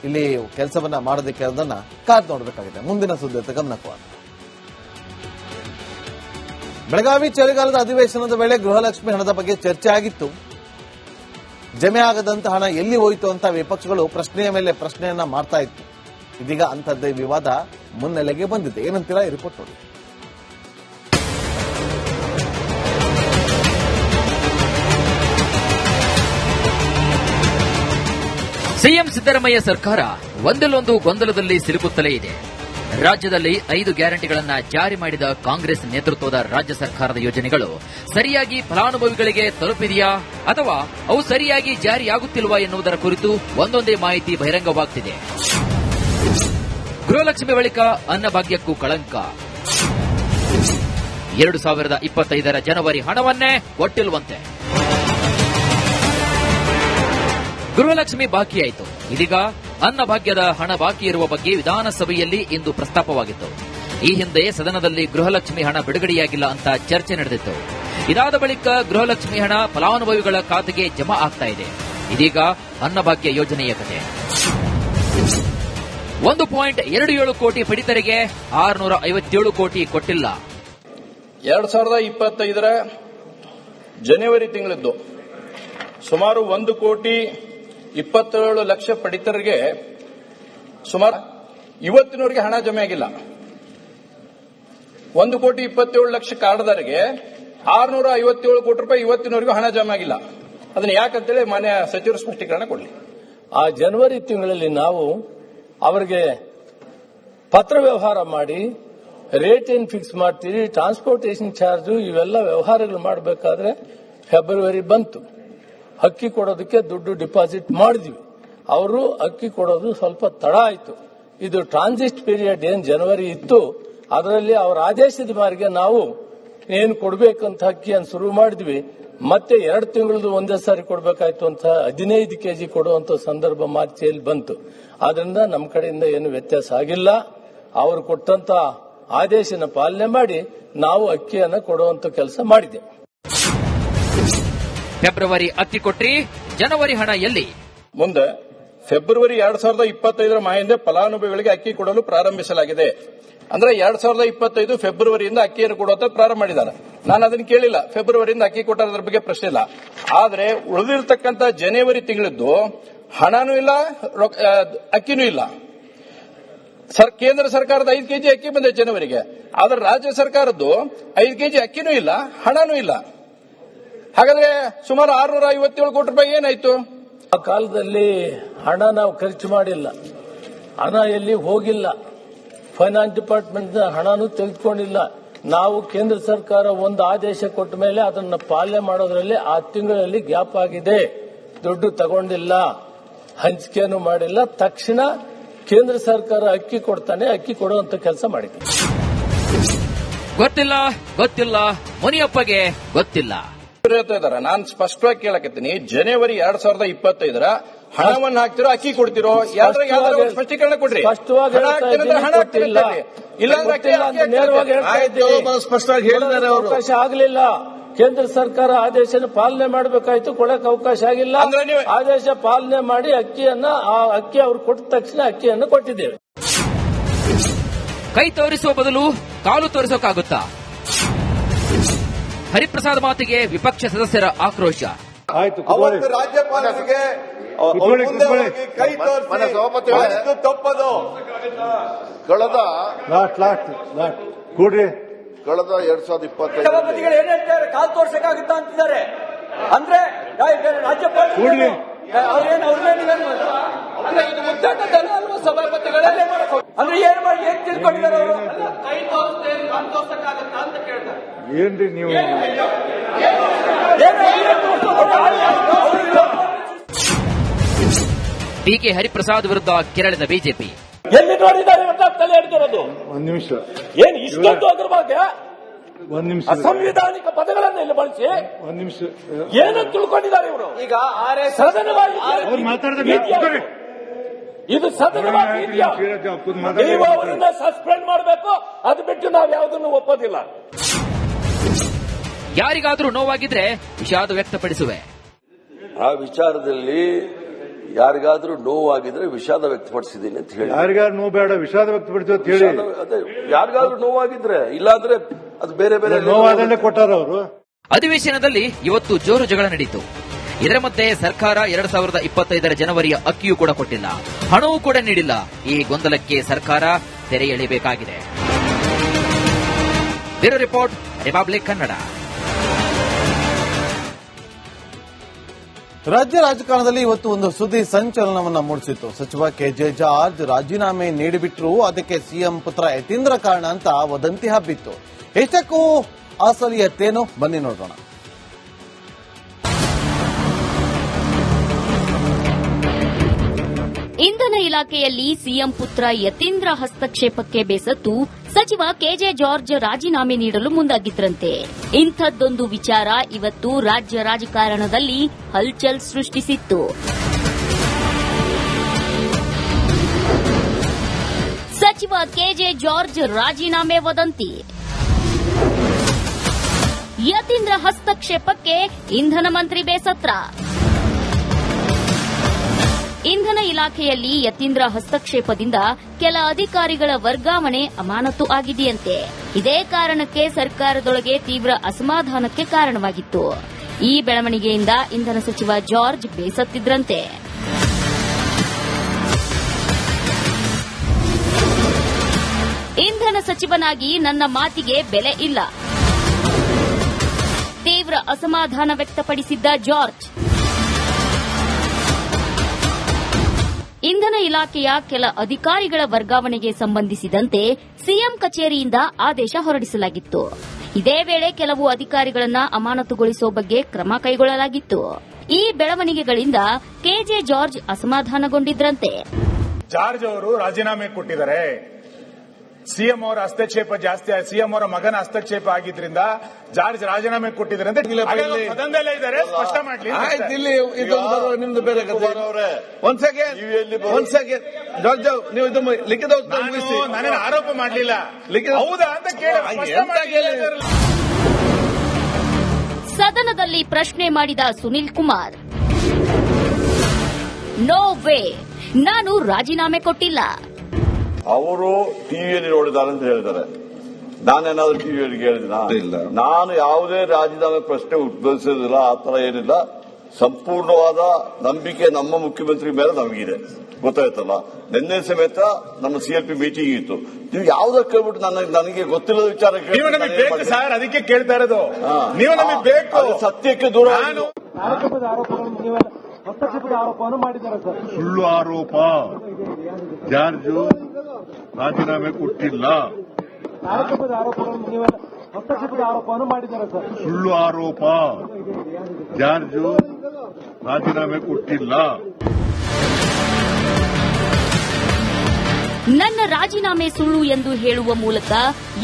ಇಲ್ಲಿ ಕೆಲಸವನ್ನ ಮಾಡೋದಕ್ಕೆ ಅನ್ನೋದನ್ನ ಕಾದು ನೋಡಬೇಕಾಗಿದೆ. ಮುಂದಿನ ಸುದ್ದಿ ಗಮನಕ್ಕೆ. ಬೆಳಗಾವಿ ಚಳಿಗಾಲದ ಅಧಿವೇಶನದ ವೇಳೆ ಗೃಹಲಕ್ಷ್ಮಿ ಹಣದ ಬಗ್ಗೆ ಚರ್ಚೆ ಆಗಿತ್ತು. ಜಮೆ ಆಗದಂತ ಹಣ ಎಲ್ಲಿ ಹೋಯಿತು ಅಂತ ವಿಪಕ್ಷಗಳು ಪ್ರಶ್ನೆಯ ಮೇಲೆ ಪ್ರಶ್ನೆಯನ್ನ ಮಾಡ್ತಾ ಇತ್ತು. ಇದೀಗ ಅಂಥದ್ದೇ ವಿವಾದ ಮುನ್ನೆಲೆಗೆ ಬಂದಿದೆ. ಏನಂತೀರಾ ಈ ರಿಪೋರ್ಟ್ ನೋಡಿ. ಸಿಎಂ ಸಿದ್ದರಾಮಯ್ಯ ಸರ್ಕಾರ ಒಂದಲ್ಲೊಂದು ಗೊಂದಲದಲ್ಲಿ ಸಿಲುಕುತ್ತಲೇ ಇದೆ. ರಾಜ್ಯದಲ್ಲಿ 5 ಗ್ಯಾರಂಟಿಗಳನ್ನು ಜಾರಿ ಮಾಡಿದ ಕಾಂಗ್ರೆಸ್ ನೇತೃತ್ವದ ರಾಜ್ಯ ಸರ್ಕಾರದ ಯೋಜನೆಗಳು ಸರಿಯಾಗಿ ಫಲಾನುಭವಿಗಳಿಗೆ ತಲುಪಿದೆಯಾ ಅಥವಾ ಅವು ಸರಿಯಾಗಿ ಜಾರಿಯಾಗುತ್ತಿಲ್ವಾ ಎನ್ನುವುದರ ಕುರಿತು ಒಂದೊಂದೇ ಮಾಹಿತಿ ಬಹಿರಂಗವಾಗುತ್ತಿದೆ. ಗೃಹಲಕ್ಷ್ಮಿ ಬಳಿಕ ಅನ್ನಭಾಗ್ಯಕ್ಕೂ ಕಳಂಕ. 2025ರ ಜನವರಿ ಹಣವನ್ನೇ ಕೊಟ್ಟಿಲ್ವಂತೆ. ಗೃಹಲಕ್ಷ್ಮಿ ಬಾಕಿಯಾಯಿತು. ಇದೀಗ ಅನ್ನಭಾಗ್ಯದ ಹಣ ಬಾಕಿ ಇರುವ ಬಗ್ಗೆ ವಿಧಾನಸಭೆಯಲ್ಲಿ ಇಂದು ಪ್ರಸ್ತಾಪವಾಗಿತ್ತು. ಈ ಹಿಂದೆ ಸದನದಲ್ಲಿ ಗೃಹಲಕ್ಷ್ಮಿ ಹಣ ಬಿಡುಗಡೆಯಾಗಿಲ್ಲ ಅಂತ ಚರ್ಚೆ ನಡೆದಿತ್ತು. ಇದಾದ ಬಳಿಕ ಗೃಹಲಕ್ಷ್ಮಿ ಹಣ ಫಲಾನುಭವಿಗಳ ಖಾತೆಗೆ ಜಮಾ ಆಗ್ತಾ ಇದೆ. ಇದೀಗ ಅನ್ನಭಾಗ್ಯ ಯೋಜನೆಯ ಕತೆ. 1.27 ಕೋಟಿ ಪಡಿತರಿಗೆ 657 ಕೋಟಿ ಕೊಟ್ಟಿಲ್ಲ. 2025ರ ಜನವರಿ ತಿಂಗಳದ್ದು ಸುಮಾರು 1,27,00,000 ಪಡಿತರಿಗೆ ಸುಮಾರು ಇವತ್ತಿನವರೆಗೆ ಹಣ ಜಮೆ ಆಗಿಲ್ಲ. 1,27,00,000 ಕಾರ್ಡ್ದಾರಿಗೆ 657 ಕೋಟಿ ರೂಪಾಯಿ ಇವತ್ತಿನವರೆಗೂ ಹಣ ಜಮೆ ಆಗಿಲ್ಲ. ಅದನ್ನ ಯಾಕಂತೇಳಿ ಮಾನ್ಯ ಸಚಿವರು ಸ್ಪಷ್ಟೀಕರಣ ಕೊಡಲಿ. ಆ ಜನವರಿ ತಿಂಗಳಲ್ಲಿ ನಾವು ಅವರಿಗೆ ಪತ್ರ ವ್ಯವಹಾರ ಮಾಡಿ ರೇಟ್ ಏನ್ ಫಿಕ್ಸ್ ಮಾಡ್ತೀವಿ, ಟ್ರಾನ್ಸ್ಪೋರ್ಟೇಷನ್ ಚಾರ್ಜ್ ಇವೆಲ್ಲ ವ್ಯವಹಾರಗಳು ಮಾಡಬೇಕಾದ್ರೆ ಫೆಬ್ರವರಿ ಬಂತು. ಅಕ್ಕಿ ಕೊಡೋದಕ್ಕೆ ದುಡ್ಡು ಡಿಪಾಸಿಟ್ ಮಾಡಿದ್ವಿ. ಅವರು ಅಕ್ಕಿ ಕೊಡೋದು ಸ್ವಲ್ಪ ತಡ ಆಯಿತು. ಇದು ಟ್ರಾನ್ಸಿಟ್ ಪೀರಿಯಡ್ ಏನ್ ಜನವರಿ ಇತ್ತು, ಅದರಲ್ಲಿ ಅವರ ಆದೇಶದ ಮೇರೆಗೆ ನಾವು ಏನು ಕೊಡಬೇಕಂತ ಅಕ್ಕಿಯನ್ನು ಶುರು ಮಾಡಿದ್ವಿ. ಮತ್ತೆ 2 ತಿಂಗಳದು ಒಂದೇ ಸಾರಿ ಕೊಡಬೇಕಾಯ್ತು ಅಂತ 15 ಕೆಜಿ ಕೊಡುವಂತ ಸಂದರ್ಭ ಮಾರ್ಚಿಯಲ್ಲಿ ಬಂತು. ಆದ್ರಿಂದ ನಮ್ಮ ಕಡೆಯಿಂದ ಏನು ವ್ಯತ್ಯಾಸ ಆಗಿಲ್ಲ. ಅವರು ಕೊಟ್ಟಂತ ಆದೇಶನ ಪಾಲನೆ ಮಾಡಿ ನಾವು ಅಕ್ಕಿಯನ್ನು ಕೊಡುವಂತ ಕೆಲಸ ಮಾಡಿದೆ. ಫೆಬ್ರವರಿ ಅಕ್ಕಿ ಕೊಟ್ರಿ, ಜನವರಿ ಹಣ ಎಲ್ಲಿ? ಮುಂದೆ ಫೆಬ್ರವರಿ 2025ರ ಮಾಹಿತಿ ಫಲಾನುಭವಿಗಳಿಗೆ ಅಕ್ಕಿ ಕೊಡಲು ಪ್ರಾರಂಭಿಸಲಾಗಿದೆ. ಅಂದ್ರೆ 2025 ಫೆಬ್ರವರಿಯಿಂದ ಅಕ್ಕಿಯನ್ನು ಕೊಡುವಂತ ಪ್ರಾರಂಭ ಮಾಡಿದ್ದಾರೆ. ನಾನು ಅದನ್ನು ಕೇಳಿಲ್ಲ, ಫೆಬ್ರವರಿಯಿಂದ ಅಕ್ಕಿ ಕೊಟ್ಟದ್ರ ಬಗ್ಗೆ ಪ್ರಶ್ನೆ ಇಲ್ಲ. ಆದ್ರೆ ಉಳಿದಿರ್ತಕ್ಕಂಥ ಜನವರಿ ತಿಂಗಳದ್ದು ಹಣನೂ ಇಲ್ಲ, ಅಕ್ಕಿನೂ ಇಲ್ಲ. ಕೇಂದ್ರ ಸರ್ಕಾರದ 5 ಕೆಜಿ ಅಕ್ಕಿ ಬಂದಿದೆ ಜನವರಿಗೆ, ಆದ್ರೆ ರಾಜ್ಯ ಸರ್ಕಾರದ್ದು 5 ಕೆಜಿ ಅಕ್ಕಿನೂ ಇಲ್ಲ, ಹಣನೂ ಇಲ್ಲ. ಹಾಗಾದ್ರೆ ಸುಮಾರು 657 ಕೋಟಿ ರೂಪಾಯಿ ಏನಾಯ್ತು? ಆ ಕಾಲದಲ್ಲಿ ಹಣ ನಾವು ಖರ್ಚು ಮಾಡಿಲ್ಲ, ಹಣ ಎಲ್ಲಿ ಹೋಗಿಲ್ಲ, ಫೈನಾನ್ಸ್ ಡಿಪಾರ್ಟ್ಮೆಂಟ್ ಹಣನೂ ತೆಗೆದುಕೊಂಡಿಲ್ಲ. ನಾವು ಕೇಂದ್ರ ಸರ್ಕಾರ ಒಂದು ಆದೇಶ ಕೊಟ್ಟ ಮೇಲೆ ಅದನ್ನು ಪಾಲನೆ ಮಾಡೋದ್ರಲ್ಲಿ ಆ ತಿಂಗಳಲ್ಲಿ ಗ್ಯಾಪ್ ಆಗಿದೆ. ದುಡ್ಡು ತಗೊಂಡಿಲ್ಲ, ಹಂಚಿಕೆನೂ ಮಾಡಿಲ್ಲ. ತಕ್ಷಣ ಕೇಂದ್ರ ಸರ್ಕಾರ ಅಕ್ಕಿ ಕೊಡ್ತಾನೆ, ಅಕ್ಕಿ ಕೊಡುವಂತ ಕೆಲಸ ಮಾಡಿದೆ. ಗೊತ್ತಿಲ್ಲ ಮುನಿಯಪ್ಪಗೆ ಗೊತ್ತಿಲ್ಲ. ನಾನು ಸ್ಪಷ್ಟವಾಗಿ ಕೇಳಕತ್ತೀನಿ, ಜನವರಿ 2025ರ ಹಣವನ್ನು ಹಾಕ್ತಿರೋ ಅಕ್ಕಿ ಕೊಡ್ತಿರೋ? ಸ್ಪಷ್ಟೀಕರಣ ಕೊಡ್ರಿ. ಸ್ಪಷ್ಟವಾಗಿ ಹೇಳಿದ್ದಾರೆ ಅವರು. ಅವಕಾಶ ಆಗಲಿಲ್ಲ. ಕೇಂದ್ರ ಸರ್ಕಾರ ಆದೇಶನ ಪಾಲನೆ ಮಾಡಬೇಕಾಯ್ತು, ಕೊಡಕ್ಕೆ ಅವಕಾಶ ಆಗಿಲ್ಲ. ಆದೇಶ ಪಾಲನೆ ಮಾಡಿ ಅಕ್ಕಿ ಅವ್ರು ಕೊಟ್ಟ ತಕ್ಷಣ ಅಕ್ಕಿಯನ್ನು ಕೊಟ್ಟಿದ್ದೇವೆ. ಕೈ ತೋರಿಸುವ ಬದಲು ಕಾಲು ತೋರಿಸೋಕಾಗುತ್ತಾ? ಹರಿಪ್ರಸಾದ್ ಮಾತಿಗೆ ವಿಪಕ್ಷ ಸದಸ್ಯರ ಆಕ್ರೋಶ. ಅವತ್ತು ರಾಜ್ಯಪಾಲರಿಗೆ ಮುಂದೆ ಹೋಗಿ ಕೈ ತೋರಿಸಿ ತಪ್ಪದು. ಕಳೆದ ಕೂಡ್ರಿ 2025 ಸಭಾಪತಿಗಳು ಏನ್ ಹೇಳ್ತಾರೆ, ಕಾಲ್ ತೋರ್ಸಕ್ಕಾಗುತ್ತಾ ಅಂತಿದ್ದಾರೆ. ಅಂದ್ರೆ ರಾಜ್ಯಪಾಲ ಅಂದ್ರೆ ಏನ್ ಮಾಡಿ ಏನ್ ತಿಳ್ಕೊಂಡಿದ್ದಾರೆ ಅವರು? ಏನ್ರಿ ನೀವು ಡಿಕೆ ಹರಿಪ್ರಸಾದ್ ವಿರುದ್ಧ ಕೆರಳಿದ ಬಿಜೆಪಿ. ಎಲ್ಲಿ ನೋಡಿದ್ದಾರೆ ತಲೆ ಹಿಡಿದಿರೋದು? ಒಂದ್ ನಿಮಿಷ. ಏನು ಇಷ್ಟೊಂದು ಅದ್ರ ಬಗ್ಗೆ ಒಂದ್ ನಿಮಿಷ. ಅಸಂವಿಧಾನಿಕ ಪದಗಳನ್ನು ಇಲ್ಲಿ ಬಳಸಿ ಒಂದ್ ನಿಮಿಷ. ಏನು ತಿಳ್ಕೊಂಡಿದ್ದಾರೆ ಇವರು? ಈಗ ಸದನವಾಗಿ ಇದು ಸದನವಾಗಿ ಇದೆಯಾ? ನೀವು ಅವರನ್ನ ಸಸ್ಪೆಂಡ್ ಮಾಡಬೇಕು. ಅದು ಬಿಟ್ಟು ನಾವು ಯಾವುದನ್ನು ಒಪ್ಪೋದಿಲ್ಲ. ಯಾರಿಗಾದ್ರೂ ನೋವಾಗಿದ್ರೆ ವಿಷಾದ ವ್ಯಕ್ತಪಡಿಸುವೆ. ಆ ವಿಚಾರದಲ್ಲಿ ಯಾರಿಗಾದ್ರೂ ನೋವಾಗಿದ್ರೆ ವಿಷಾದ ವ್ಯಕ್ತಪಡಿಸಿದ್ದೀನಿ ಅಂತ ಹೇಳಿ. ಯಾರಿಗಾದ್ರೂ ನೋವು ಬೇಡ, ವಿಷಾದ ವ್ಯಕ್ತಪಡಿಸಿ ಅಂತ ಹೇಳಿ. ಅದೇ ಯಾರಿಗಾದ್ರೂ ನೋವಾಗಿದ್ರೆ, ಇಲ್ಲಾಂದ್ರೆ ಅದು ಬೇರೆ ಬೇರೆ ನೋವಾದಲ್ಲೇ ಕೊಟ್ಟಾರ ಅವರು. ಅಧಿವೇಶನದಲ್ಲಿ ಇವತ್ತು ಜೋರು ಜಗಳ ನಡೆಯಿತು. ಇದರ ಮಧ್ಯೆ ಸರ್ಕಾರ 2025 ಜನವರಿಯ ಅಕ್ಕಿಯೂ ಕೂಡ ಕೊಟ್ಟಿಲ್ಲ, ಹಣವೂ ಕೂಡ ನೀಡಿಲ್ಲ. ಈ ಗೊಂದಲಕ್ಕೆ ಸರ್ಕಾರ ತೆರೆ ಎಳೆಯಬೇಕಾಗಿದೆ. Bureau report, republic Kannada. ರಾಜ್ಯ ರಾಜಕಾರಣದಲ್ಲಿ ಇವತ್ತು ಒಂದು ಸುದ್ದಿ ಸಂಚಲನವನ್ನ ಮೂಡಿಸಿತ್ತು. ಸಚಿವ ಕೆಜೆ ಜಾರ್ಜ್ ರಾಜೀನಾಮೆ ನೀಡಿಬಿಟ್ರು, ಅದಕ್ಕೆ ಸಿಎಂ ಪುತ್ರ ಯತೀಂದ್ರ ಕಾರಣ ಅಂತ ವದಂತಿ ಹಬ್ಬಿತ್ತು. ಎಷ್ಟಕ್ಕೂ ಅಸಲಿಯತ್ತೇನು ಬನ್ನಿ ನೋಡೋಣ. ಇಂಧನ ಇಲಾಖೆಯಲ್ಲಿ ಸಿಎಂ ಪುತ್ರ ಯತೀಂದ್ರ ಹಸ್ತಕ್ಷೇಪಕ್ಕೆ ಬೇಸತ್ತು ಸಚಿವ ಕೆಜೆ ಜಾರ್ಜ್ ರಾಜೀನಾಮೆ ನೀಡಲು ಮುಂದಾಗಿದ್ರಂತೆ. ಇಂಥದ್ದೊಂದು ವಿಚಾರ ಇವತ್ತು ರಾಜ್ಯ ರಾಜಕಾರಣದಲ್ಲಿ ಹಲ್ಚಲ್ ಸೃಷ್ಟಿಸಿತ್ತು. ಸಚಿವ ಕೆಜೆ ಜಾರ್ಜ್ ರಾಜೀನಾಮೆ ವದಂತಿ. ಯತೀಂದ್ರ ಹಸ್ತಕ್ಷೇಪಕ್ಕೆ ಇಂಧನ ಮಂತ್ರಿ ಬೇಸತ್ರ. ಇಂಧನ ಇಲಾಖೆಯಲ್ಲಿ ಯತೀಂದ್ರ ಹಸ್ತಕ್ಷೇಪದಿಂದ ಕೆಲ ಅಧಿಕಾರಿಗಳ ವರ್ಗಾವಣೆ ಅಮಾನತು ಆಗಿದೆಯಂತೆ. ಇದೇ ಕಾರಣಕ್ಕೆ ಸರ್ಕಾರದೊಳಗೆ ತೀವ್ರ ಅಸಮಾಧಾನಕ್ಕೆ ಕಾರಣವಾಗಿತ್ತು. ಈ ಬೆಳವಣಿಗೆಯಿಂದ ಇಂಧನ ಸಚಿವ ಜಾರ್ಜ್ ಬೇಸತ್ತಿದ್ರಂತೆ. ಇಂಧನ ಸಚಿವನಾಗಿ ನನ್ನ ಮಾತಿಗೆ ಬೆಲೆ ಇಲ್ಲ, ತೀವ್ರ ಅಸಮಾಧಾನ ವ್ಯಕ್ತಪಡಿಸಿದ್ದ ಜಾರ್ಜ್. ಇಂಧನ ಇಲಾಖೆಯ ಕೆಲ ಅಧಿಕಾರಿಗಳ ವರ್ಗಾವಣೆಗೆ ಸಂಬಂಧಿಸಿದಂತೆ ಸಿಎಂ ಕಚೇರಿಯಿಂದ ಆದೇಶ ಹೊರಡಿಸಲಾಗಿತ್ತು. ಇದೇ ವೇಳೆ ಕೆಲವು ಅಧಿಕಾರಿಗಳನ್ನ ಅಮಾನತುಗೊಳಿಸುವ ಬಗ್ಗೆ ಕ್ರಮ ಕೈಗೊಳ್ಳಲಾಗಿತ್ತು. ಈ ಬೆಳವಣಿಗೆಗಳಿಂದ ಕೆಜೆ ಜಾರ್ಜ್ ಅಸಮಾಧಾನಗೊಂಡಿದ್ರಂತೆ. ಜಾರ್ಜ್ ಅವರು ರಾಜೀನಾಮೆ ಕೊಟ್ಟಿದ್ದಾರೆ. ಸಿಎಂ ಅವರ ಹಸ್ತಕ್ಷೇಪ ಜಾಸ್ತಿ, ಸಿಎಂ ಅವರ ಮಗನ ಹಸ್ತಕ್ಷೇಪ ಆಗಿದ್ರಿಂದ ಜಾರ್ಜ್ ರಾಜೀನಾಮೆ ಕೊಟ್ಟಿದ್ದಾರೆ ಅಂತ ಸದನದಲ್ಲೇ ಇದ್ದಾರೆ. ಸ್ಪಷ್ಟ ಮಾಡಲಿ. ನಿಮ್ದು ಬೇರೆ ಒಂದ್ ಸೆಕೆಂಡ್ ಜಾರ್ಜ್, ನೀವು ಇದು ಲಿಖಿತ ನನ್ನ ಆರೋಪ ಮಾಡಲಿಲ್ಲ, ಹೌದಾ ಅಂತ ಕೇಳಿ. ಸದನದಲ್ಲಿ ಪ್ರಶ್ನೆ ಮಾಡಿದ ಸುನಿಲ್ ಕುಮಾರ್, ನೋ ವೇ, ನಾನು ರಾಜೀನಾಮೆ ಕೊಟ್ಟಿಲ್ಲ. ಅವರು ಟಿವಿಯಲ್ಲಿ ನೋಡಿದ್ದಾರೆ ಅಂತ ಹೇಳಿದ್ದಾರೆ. ನಾನೇನಾದ್ರೂ ಟಿವಿಯಲ್ಲಿ ಹೇಳಿದಿನ? ನಾನು ಯಾವುದೇ ರಾಜೀನಾಮೆ ಪ್ರಶ್ನೆ ಉದ್ಭವಿಸೋದಿಲ್ಲ, ಆ ತರ ಏನಿಲ್ಲ. ಸಂಪೂರ್ಣವಾದ ನಂಬಿಕೆ ನಮ್ಮ ಮುಖ್ಯಮಂತ್ರಿ ಮೇಲೆ ನಮಗಿದೆ, ಗೊತ್ತಾಯ್ತಲ್ಲ. ನಿನ್ನೆ ಸಮೇತ ನಮ್ಮ ಸಿಎಲ್ಪಿ ಮೀಟಿಂಗ್ ಇತ್ತು. ನೀವು ಯಾವ್ದಕ್ಕೆ ಕೇಳ್ಬಿಟ್ಟು ನನಗೆ ಗೊತ್ತಿಲ್ಲದ ವಿಚಾರ ಬೇಕು ಸರ್, ಅದಕ್ಕೆ ಕೇಳ್ತಾ ಇರೋದು. ನೀವು ನಮಗೆ ಬೇಕು, ಸತ್ಯಕ್ಕೆ ದೂರ. ಹಸ್ತಕ್ಷೇಪದ ಆರೋಪವನ್ನು ಮಾಡಿದ್ದಾರೆ ಸರ್. ಸುಳ್ಳು ಆರೋಪ. ಜಾರ್ಜು ರಾಜೀನಾಮೆ ಕೊಟ್ಟಿಲ್ಲ. ಹಸ್ತಕ್ಷೇಪದ ಆರೋಪವನ್ನು ಮಾಡಿದ್ದಾರೆ ಸರ್. ಸುಳ್ಳು ಆರೋಪ. ಜಾರ್ಜು ರಾಜೀನಾಮೆ ಕೊಟ್ಟಿಲ್ಲ. ನನ್ನ ರಾಜೀನಾಮೆ ಸುಳ್ಳು ಎಂದು ಹೇಳುವ ಮೂಲಕ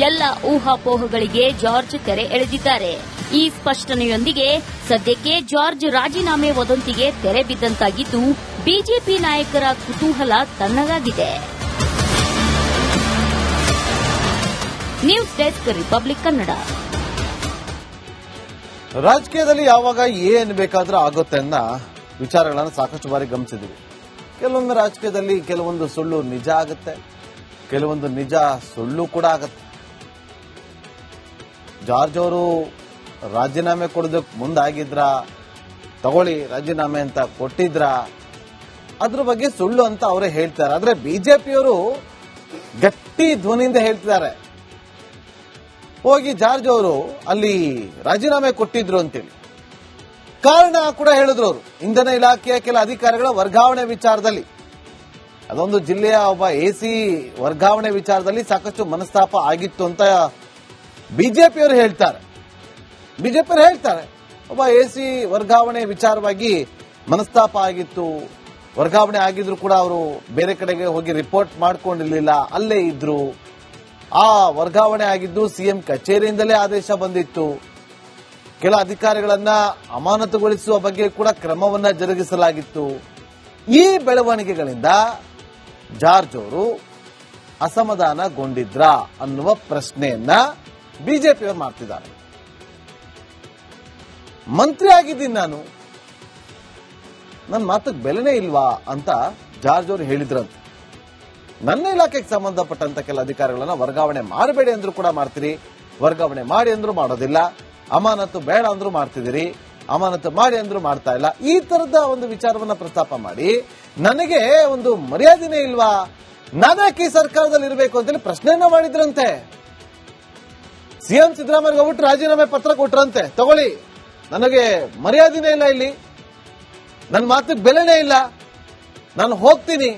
ಎಲ್ಲ ಊಹಾಪೋಹಗಳಿಗೆ ಜಾರ್ಜ್ ತೆರೆ ಎಳೆದಿದ್ದಾರೆ. ಈ ಸ್ಪಷ್ಟನೆಯೊಂದಿಗೆ ಸದ್ಯಕ್ಕೆ ಜಾರ್ಜ್ ರಾಜೀನಾಮೆ ವದಂತಿಗೆ ತೆರೆ ಬಿದ್ದಂತಾಗಿದ್ದು, ಬಿಜೆಪಿ ನಾಯಕರ ಕುತೂಹಲ ತಣ್ಣಗಾಗಿದೆ. News desk, republic Kannada. ರಾಜಕೀಯದಲ್ಲಿ ಯಾವಾಗ ಏನ್ ಬೇಕಾದ್ರೂ ಆಗುತ್ತೆ ಅನ್ನೋ ವಿಚಾರಗಳನ್ನು ಸಾಕಷ್ಟು ಬಾರಿ ಗಮನಿಸಿದ್ವಿ. ಕೆಲವೊಮ್ಮೆ ರಾಜಕೀಯದಲ್ಲಿ ಕೆಲವೊಂದು ಸುಳ್ಳು ನಿಜ ಆಗುತ್ತೆ, ಕೆಲವೊಂದು ನಿಜ ಸುಳ್ಳು ಕೂಡ ಆಗುತ್ತೆ. ಜಾರ್ಜ್ ಅವರು ರಾಜೀನಾಮೆ ಕೊಡೋದಕ್ಕೆ ಮುಂದಾಗಿದ್ರ, ತಗೊಳ್ಳಿ ರಾಜೀನಾಮೆ ಅಂತ ಕೊಟ್ಟಿದ್ರ, ಅದ್ರ ಬಗ್ಗೆ ಸುಳ್ಳು ಅಂತ ಅವರೇ ಹೇಳ್ತಾರೆ. ಆದ್ರೆ ಬಿಜೆಪಿಯವರು ಗಟ್ಟಿ ಧ್ವನಿಯಿಂದ ಹೇಳ್ತಿದ್ದಾರೆ, ಹೋಗಿ ಜಾರ್ಜ್ ಅವರು ಅಲ್ಲಿ ರಾಜೀನಾಮೆ ಕೊಟ್ಟಿದ್ರು ಅಂತೇಳಿ. ಕಾರಣ ಕೂಡ ಹೇಳಿದ್ರು ಅವರು, ಇಂಧನ ಇಲಾಖೆಯ ಕೆಲ ಅಧಿಕಾರಿಗಳ ವರ್ಗಾವಣೆ ವಿಚಾರದಲ್ಲಿ. ಅದೊಂದು ಜಿಲ್ಲೆಯ ಒಬ್ಬ ಎಸಿ ವರ್ಗಾವಣೆ ವಿಚಾರದಲ್ಲಿ ಸಾಕಷ್ಟು ಮನಸ್ತಾಪ ಆಗಿತ್ತು ಅಂತ ಬಿಜೆಪಿಯವರು ಹೇಳ್ತಾರೆ. ಒಬ್ಬ ಎಸಿ ವರ್ಗಾವಣೆ ವಿಚಾರವಾಗಿ ಮನಸ್ತಾಪ ಆಗಿತ್ತು. ವರ್ಗಾವಣೆ ಆಗಿದ್ರು ಕೂಡ ಅವರು ಬೇರೆ ಕಡೆಗೆ ಹೋಗಿ ರಿಪೋರ್ಟ್ ಮಾಡ್ಕೊಂಡಿರ್ಲಿಲ್ಲ, ಅಲ್ಲೇ ಇದ್ರು. ಆ ವರ್ಗಾವಣೆ ಆಗಿದ್ದು ಸಿಎಂ ಕಚೇರಿಯಿಂದಲೇ ಆದೇಶ ಬಂದಿತ್ತು. ಕೆಲ ಅಧಿಕಾರಿಗಳನ್ನ ಅಮಾನತುಗೊಳಿಸುವ ಬಗ್ಗೆ ಕೂಡ ಕ್ರಮವನ್ನ ಜರುಗಿಸಲಾಗಿತ್ತು. ಈ ಬೆಳವಣಿಗೆಗಳಿಂದ ಜಾರ್ಜ್ ಅವರು ಅಸಮಾಧಾನಗೊಂಡಿದ್ರ ಅನ್ನುವ ಪ್ರಶ್ನೆಯನ್ನ ಬಿಜೆಪಿಯವರು ಮಾಡ್ತಿದ್ದಾರೆ. ಮಂತ್ರಿ ಆಗಿದ್ದೀನಿ ನಾನು, ನನ್ನ ಮಾತಿಗೆ ಬೆಲೆನೇ ಇಲ್ವಾ ಅಂತ ಜಾರ್ಜ್ ಅವರು ಹೇಳಿದ್ರಂತೆ. ನನ್ನ ಇಲಾಖೆಗೆ ಸಂಬಂಧಪಟ್ಟಂತ ಕೆಲ ಅಧಿಕಾರಿಗಳನ್ನ ವರ್ಗಾವಣೆ ಮಾಡಬೇಡಿ ಅಂದ್ರೂ ಕೂಡ ಮಾಡ್ತೀರಿ, ವರ್ಗಾವಣೆ ಮಾಡಿ ಅಂದ್ರೂ ಮಾಡೋದಿಲ್ಲ, ಅಮಾನತು ಬೇಡ ಅಂದ್ರೂ ಮಾಡ್ತಿದ್ದೀರಿ, ಅಮಾನತು ಮಾಡಿ ಅಂದ್ರೂ ಮಾಡ್ತಾ ಇಲ್ಲ. ಈ ತರದ ಒಂದು ವಿಚಾರವನ್ನ ಪ್ರಸ್ತಾಪ ಮಾಡಿ ನನಗೆ ಒಂದು ಮರ್ಯಾದೆನೇ ಇಲ್ವಾ, ನಾನ್ಯಾಕೆ ಈ ಸರ್ಕಾರದಲ್ಲಿ ಇರಬೇಕು ಅಂತೇಳಿ ಪ್ರಶ್ನೆಯನ್ನ ಮಾಡಿದ್ರಂತೆ. ಸಿಎಂ ಸಿದ್ದರಾಮಯ್ಯ ಹೋಗ್ಬಿಟ್ಟು ರಾಜೀನಾಮೆ ಪತ್ರ ಕೊಟ್ರಂತೆ, ತಗೊಳ್ಳಿ, ನನಗೆ ಮರ್ಯಾದೆನೇ ಇಲ್ಲ, ಇಲ್ಲಿ ನನ್ನ ಮಾತಿಗೆ ಬೆಲೆನೇ ಇಲ್ಲ, ನಾನು ಹೋಗ್ತೀನಿ,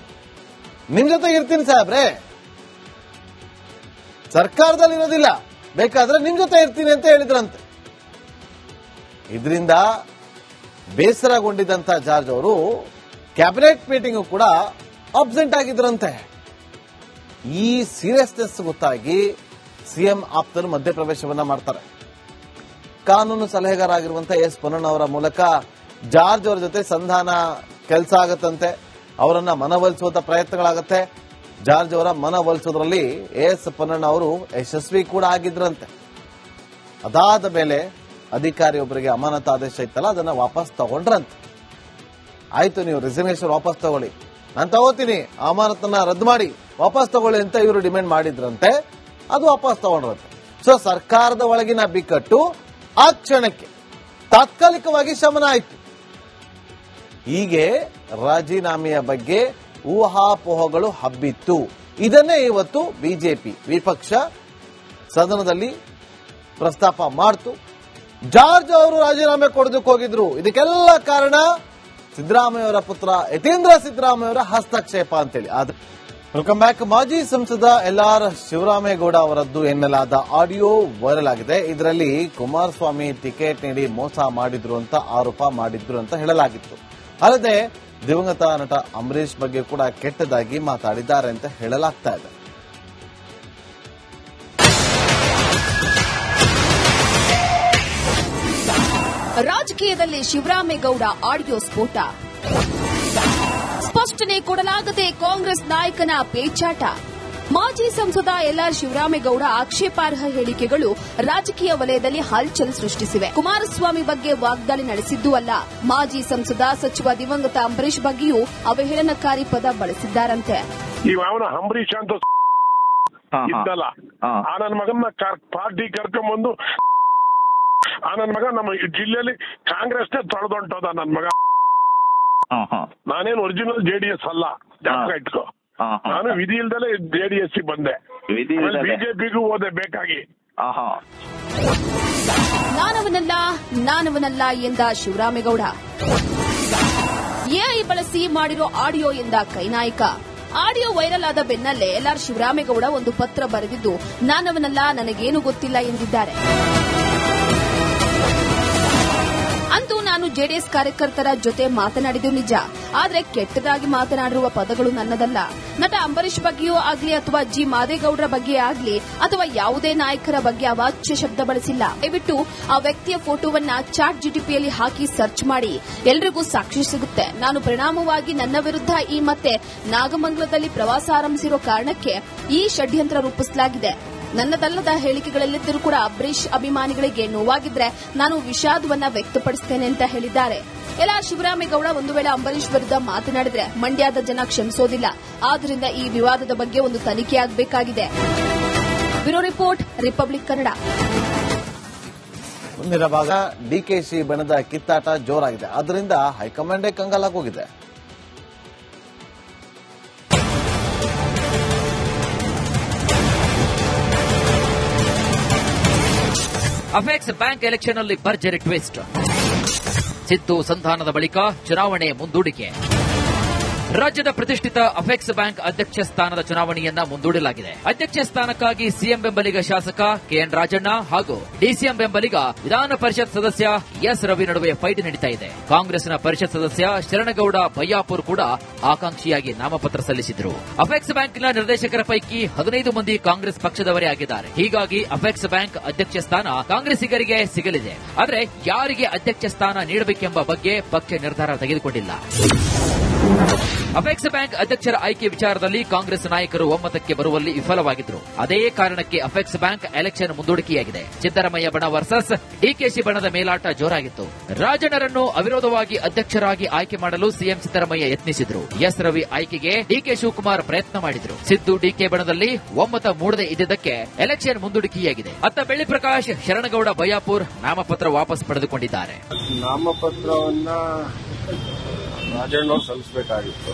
ನಿಮ್ ಜೊತೆಗೆ ಇರ್ತೀನಿ ಸಾಹೇಬ್ರೆ, ಸರ್ಕಾರದಲ್ಲಿ ಇರೋದಿಲ್ಲ, ಬೇಕಾದ್ರೆ ನಿಮ್ ಜೊತೆ ಇರ್ತೀನಿ ಅಂತ ಹೇಳಿದ್ರಂತೆ. ಇದರಿಂದ ಬೇಸರಗೊಂಡಿದ್ದಂತ ಜಾರ್ಜ್ ಅವರು ಕ್ಯಾಬಿನೆಟ್ ಮೀಟಿಂಗ್ ಕೂಡ ಅಬ್ಸೆಂಟ್ ಆಗಿದ್ರಂತೆ. ಈ ಸೀರಿಯಸ್ನೆಸ್ ಗೊತ್ತಾಗಿ ಸಿಎಂ ಆಪ್ತರು ಮಧ್ಯಪ್ರವೇಶವನ್ನ ಮಾಡ್ತಾರೆ. ಕಾನೂನು ಸಲಹೆಗಾರರಾಗಿರುವಂತಹ ಎಸ್ ಪೊನ್ನಣ್ಣ ಅವರ ಮೂಲಕ ಜಾರ್ಜ್ ಅವರ ಜೊತೆ ಸಂಧಾನ ಕೆಲಸ ಆಗತ್ತಂತೆ, ಅವರನ್ನ ಮನವೊಲಿಸುವಂತ ಪ್ರಯತ್ನಗಳಾಗತ್ತೆ. ಜಾರ್ಜ್ ಅವರ ಮನವೊಲಿಸೋದ್ರಲ್ಲಿ ಎಸ್ ಪೊನ್ನಣ್ಣ ಅವರು ಯಶಸ್ವಿ ಕೂಡ ಆಗಿದ್ರಂತೆ. ಅದಾದ ಮೇಲೆ ಅಧಿಕಾರಿಯೊಬ್ಬರಿಗೆ ಅಮಾನತು ಆದೇಶ ಇತ್ತಲ್ಲ, ಅದನ್ನ ವಾಪಸ್ ತಗೊಂಡ್ರಂತೆ. ಆಯ್ತು, ನೀವು ರಿಸಿಗ್ನೇಷನ್ ವಾಪಸ್ ತಗೊಳ್ಳಿ, ನಾನು ತಗೋತೀನಿ, ಅಮಾನತನ್ನ ರದ್ದು ಮಾಡಿ ವಾಪಸ್ ತಗೊಳ್ಳಿ ಅಂತ ಇವರು ಡಿಮ್ಯಾಂಡ್ ಮಾಡಿದ್ರಂತೆ. ಅದು ವಾಪಸ್ ತಗೊಂಡ್ರಂತೆ. ಸೊ ಸರ್ಕಾರದ ಒಳಗಿನ ಬಿಕ್ಕಟ್ಟು ಆ ಕ್ಷಣಕ್ಕೆ ತಾತ್ಕಾಲಿಕವಾಗಿ ಶಮನ ಆಯಿತು. ಹೀಗೆ ರಾಜೀನಾಮೆಯ ಬಗ್ಗೆ ಊಹಾಪೋಹಗಳು ಹಬ್ಬಿತ್ತು. ಇದನ್ನೇ ಇವತ್ತು ಬಿಜೆಪಿ ವಿಪಕ್ಷ ಸದನದಲ್ಲಿ ಪ್ರಸ್ತಾಪ ಮಾಡ್ತು. ಜಾರ್ಜ್ ಅವರು ರಾಜೀನಾಮೆ ಕೊಡೋದಕ್ಕೆ ಹೋಗಿದ್ರು, ಇದಕ್ಕೆಲ್ಲ ಕಾರಣ ಸಿದ್ದರಾಮಯ್ಯ ಅವರ ಪುತ್ರ ಯತೀಂದ್ರ ಸಿದ್ದರಾಮಯ್ಯ ಅವರ ಹಸ್ತಕ್ಷೇಪ ಅಂತೇಳಿ. ಆದ್ರೆ ವೆಲ್ಕಮ್ ಬ್ಯಾಕ್. ಮಾಜಿ ಸಂಸದ LR ಶಿವರಾಮೇಗೌಡ ಅವರದ್ದು ಎನ್ನಲಾದ ಆಡಿಯೋ ವೈರಲ್ ಆಗಿದೆ. ಇದರಲ್ಲಿ ಕುಮಾರಸ್ವಾಮಿ ಟಿಕೆಟ್ ನೀಡಿ ಮೋಸ ಮಾಡಿದ್ರು ಅಂತ ಆರೋಪ ಮಾಡಿದ್ರು ಅಂತ ಹೇಳಲಾಗಿತ್ತು. ಅಲ್ಲದೆ ದಿವಂಗತ ನಟ ಅಂಬರೀಶ್ ಬಗ್ಗೆ ಕೂಡ ಕೆಟ್ಟದಾಗಿ ಮಾತಾಡಿದ್ದಾರೆ ಅಂತ ಹೇಳಲಾಗ್ತಾ ಇದೆ. ರಾಜಕೀಯದಲ್ಲಿ ಶಿವರಾಮೇಗೌಡ ಆಡಿಯೋ ಸ್ಫೋಟ, ಸ್ಪಷ್ಟನೆ ಕೊಡಲಾಗದೆ ಕಾಂಗ್ರೆಸ್ ನಾಯಕನ ಪೇಚಾಟ. ಮಾಜಿ ಸಂಸದ LR ಶಿವರಾಮೇಗೌಡ ಆಕ್ಷೇಪಾರ್ಹ ಹೇಳಿಕೆಗಳು ರಾಜಕೀಯ ವಲಯದಲ್ಲಿ ಹಲ್ಚಲ್ ಸೃಷ್ಟಿಸಿವೆ. ಕುಮಾರಸ್ವಾಮಿ ಬಗ್ಗೆ ವಾಗ್ದಾಳಿ ನಡೆಸಿದ್ದೂ ಅಲ್ಲ, ಮಾಜಿ ಸಂಸದ ಸಚಿವ ದಿವಂಗತ ಅಂಬರೀಶ್ ಬಗ್ಗೆಯೂ ಅವಹೇಳನಕಾರಿ ಪದ ಬಳಸಿದ್ದಾರಂತೆ. ಅವನ ಅಂಬರೀಶ್ ಅಂತ ಇದ್ದಲ್ಲ, ಆ ನನ್ನ ಮಗನ ಪಾರ್ಟಿ ಕರ್ಕೊಂಡ್ಬಂದು ಆ ನನ್ನ ಮಗ ನಮ್ಮ ಜಿಲ್ಲೆಯಲ್ಲಿ ಕಾಂಗ್ರೆಸ್ನೇ ತೊಳೆದೊಂಟೋದ ನನ್ನ ಮಗ. ನಾನೇನು ಒರಿಜಿನಲ್ JDS ಅಲ್ಲ, ಜಾಗ ಇಟ್ಕೋ. ನಾನು ವಿಧಿ ಇಲ್ದಲೇ JDS ಬಂದೆ, ಬಿಜೆಪಿಗೂ ಹೋದೆ ಬೇಕಾಗಿ. ನಾನವನಲ್ಲ ಎಂದ ಶಿವರಾಮೇಗೌಡ. ಎಐ ಬಳಸಿ ಮಾಡಿರೋ ಆಡಿಯೋ ಎಂದ ಕೈನಾಯಕ. ಆಡಿಯೋ ವೈರಲ್ ಆದ ಬೆನ್ನಲ್ಲೇ LR ಶಿವರಾಮೇಗೌಡ ಒಂದು ಪತ್ರ ಬರೆದಿದ್ದು, ನಾನವನಲ್ಲ, ನನಗೇನು ಗೊತ್ತಿಲ್ಲ ಎಂದಿದ್ದಾರೆ. ಅಂತೂ ನಾನು JDS ಕಾರ್ಯಕರ್ತರ ಜೊತೆ ಮಾತನಾಡಿದ್ದು ನಿಜ, ಆದ್ರೆ ಕೆಟ್ಟದಾಗಿ ಮಾತನಾಡಿರುವ ಪದಗಳು ನನ್ನದಲ್ಲ. ನಟ ಅಂಬರೀಶ್ ಬಗ್ಗೆಯೂ ಆಗ್ಲಿ ಅಥವಾ G ಮಾದೇಗೌಡರ ಬಗ್ಗೆ ಆಗ್ಲಿ ಅಥವಾ ಯಾವುದೇ ನಾಯಕರ ಬಗ್ಗೆ ಅವಾಚ್ಯ ಶಬ್ದ ಬಳಸಿಲ್ಲ. ದಯವಿಟ್ಟು ಆ ವ್ಯಕ್ತಿಯ ಫೋಟೋವನ್ನ ಚಾಟ್ GTPಯಲ್ಲಿ ಹಾಕಿ ಸರ್ಚ್ ಮಾಡಿ, ಎಲ್ರಿಗೂ ಸಾಕ್ಷಿ ಸಿಗುತ್ತೆ. ನಾನು ಪರಿಣಾಮವಾಗಿ ನನ್ನ ವಿರುದ್ಧ ಈ ಮತ್ತೆ ನಾಗಮಂಗಲದಲ್ಲಿ ಪ್ರವಾಸ ಆರಂಭಿಸಿರೋ ಕಾರಣಕ್ಕೆ ಈ ಷಡ್ಯಂತ್ರ ರೂಪಿಸಲಾಗಿದೆ. ನನ್ನದಲ್ಲದ ಹೇಳಿಕೆಗಳಲ್ಲಿದ್ದರೂ ಕೂಡ ಅಂಬರೀಶ್ ಅಭಿಮಾನಿಗಳಿಗೆ ನೋವಾಗಿದ್ರೆ ನಾನು ವಿಷಾದವನ್ನ ವ್ಯಕ್ತಪಡಿಸುತ್ತೇನೆ ಅಂತ ಹೇಳಿದ್ದಾರೆ. LR ಶಿವರಾಮೇಗೌಡ ಒಂದು ವೇಳೆ ಅಂಬರೀಶ್ ವಿರುದ್ಧ ಮಾತನಾಡಿದ್ರೆ ಮಂಡ್ಯದ ಜನ ಕ್ಷಮಿಸೋದಿಲ್ಲ. ಆದ್ದರಿಂದ ಈ ವಿವಾದದ ಬಗ್ಗೆ ಒಂದು ತನಿಖೆ ಆಗಬೇಕಾಗಿದೆ. Bureau report, republic Kannada. ಮುಂದಿನ ಭಾಗ DKC ಬಣದ ಕಿತ್ತಾಟ ಜೋರಾಗಿದೆ. ಅದರಿಂದ ಹೈಕಮಾಂಡೇ ಕಂಗಾಲಾಗೋಗಿದೆ. ಅಪೆಕ್ಸ್ ಬ್ಯಾಂಕ್ ಎಲೆಕ್ಷನ್ ನಲ್ಲಿ ಭರ್ಜರಿ ಟ್ವಿಸ್ಟ್. ಸಿದ್ದು ಸಂಧಾನದ ಬಳಿಕ ಚುನಾವಣೆ ಮುಂದೂಡಿಕೆ. ರಾಜ್ಯದ ಪ್ರತಿಷ್ಠಿತ ಅಪೆಕ್ಸ್ ಬ್ಯಾಂಕ್ ಅಧ್ಯಕ್ಷ ಸ್ಥಾನದ ಚುನಾವಣೆಯನ್ನ ಮುಂದೂಡಲಾಗಿದೆ. ಅಧ್ಯಕ್ಷ ಸ್ಥಾನಕ್ಕಾಗಿ ಸಿಎಂ ಬೆಂಬಲಿಗ ಶಾಸಕ ಕೆಎನ್ ರಾಜಣ್ಣ ಹಾಗೂ ಡಿಸಿಎಂ ಬೆಂಬಲಿಗ ವಿಧಾನ ಪರಿಷತ್ ಸದಸ್ಯ ಎಸ್ ರವಿ ನಡುವೆ ಫೈಟ್ ನಡೀತಾ ಇದೆ. ಕಾಂಗ್ರೆಸ್ನ ಪರಿಷತ್ ಸದಸ್ಯ ಶರಣಗೌಡ ಬಯ್ಯಾಪುರ್ ಕೂಡ ಆಕಾಂಕ್ಷಿಯಾಗಿ ನಾಮಪತ್ರ ಸಲ್ಲಿಸಿದ್ರು. ಅಪೆಕ್ಸ್ ಬ್ಯಾಂಕ್ನ ನಿರ್ದೇಶಕರ ಪೈಕಿ 15 ಮಂದಿ ಕಾಂಗ್ರೆಸ್ ಪಕ್ಷದವರೇ ಆಗಿದ್ದಾರೆ. ಹೀಗಾಗಿ ಅಪೆಕ್ಸ್ ಬ್ಯಾಂಕ್ ಅಧ್ಯಕ್ಷ ಸ್ಥಾನ ಕಾಂಗ್ರೆಸ್ಸಿಗರಿಗೆ ಸಿಗಲಿದೆ. ಆದರೆ ಯಾರಿಗೆ ಅಧ್ಯಕ್ಷ ಸ್ಥಾನ ನೀಡಬೇಕೆಂಬ ಬಗ್ಗೆ ಪಕ್ಷ ನಿರ್ಧಾರ ತೆಗೆದುಕೊಂಡಿಲ್ಲ. ಅಪೆಕ್ಸ್ ಬ್ಯಾಂಕ್ ಅಧ್ಯಕ್ಷರ ಆಯ್ಕೆ ವಿಚಾರದಲ್ಲಿ ಕಾಂಗ್ರೆಸ್ ನಾಯಕರು ಒಮ್ಮತಕ್ಕೆ ಬರುವಲ್ಲಿ ವಿಫಲವಾಗಿದ್ದರು. ಅದೇ ಕಾರಣಕ್ಕೆ ಅಪೆಕ್ಸ್ ಬ್ಯಾಂಕ್ ಎಲೆಕ್ಷನ್ ಮುಂದೂಡಿಕೆಯಾಗಿದೆ. ಸಿದ್ದರಾಮಯ್ಯ ಬಣ ವರ್ಸಸ್ ಡಿಕೆಶಿ ಬಣದ ಮೇಲಾಟ ಜೋರಾಗಿತ್ತು. ರಾಜಣ್ಣರನ್ನು ಅವಿರೋಧವಾಗಿ ಅಧ್ಯಕ್ಷರಾಗಿ ಆಯ್ಕೆ ಮಾಡಲು ಸಿಎಂ ಸಿದ್ದರಾಮಯ್ಯ ಯತ್ನಿಸಿದ್ರು. ಎಸ್ ರವಿ ಆಯ್ಕೆಗೆ ಡಿಕೆ ಶಿವಕುಮಾರ್ ಪ್ರಯತ್ನ ಮಾಡಿದ್ರು. ಸಿದ್ದು ಡಿಕೆ ಬಣದಲ್ಲಿ ಒಮ್ಮತ ಮೂಡದೆ ಇದ್ದಿದ್ದಕ್ಕೆ ಎಲೆಕ್ಷನ್ ಮುಂದೂಡಿಕೆಯಾಗಿದೆ. ಅತ್ತ ಬೆಳ್ಳಿ ಪ್ರಕಾಶ್ ಶರಣಗೌಡ ಬಯ್ಯಾಪುರ್ ನಾಮಪತ್ರ ವಾಪಸ್ ಪಡೆದುಕೊಂಡಿದ್ದಾರೆ. ನಾಮಪತ್ರವನ್ನ ರಾಜಣ್ಣವ್ರು ಸಲ್ಲಿಸಬೇಕಾಗಿತ್ತು.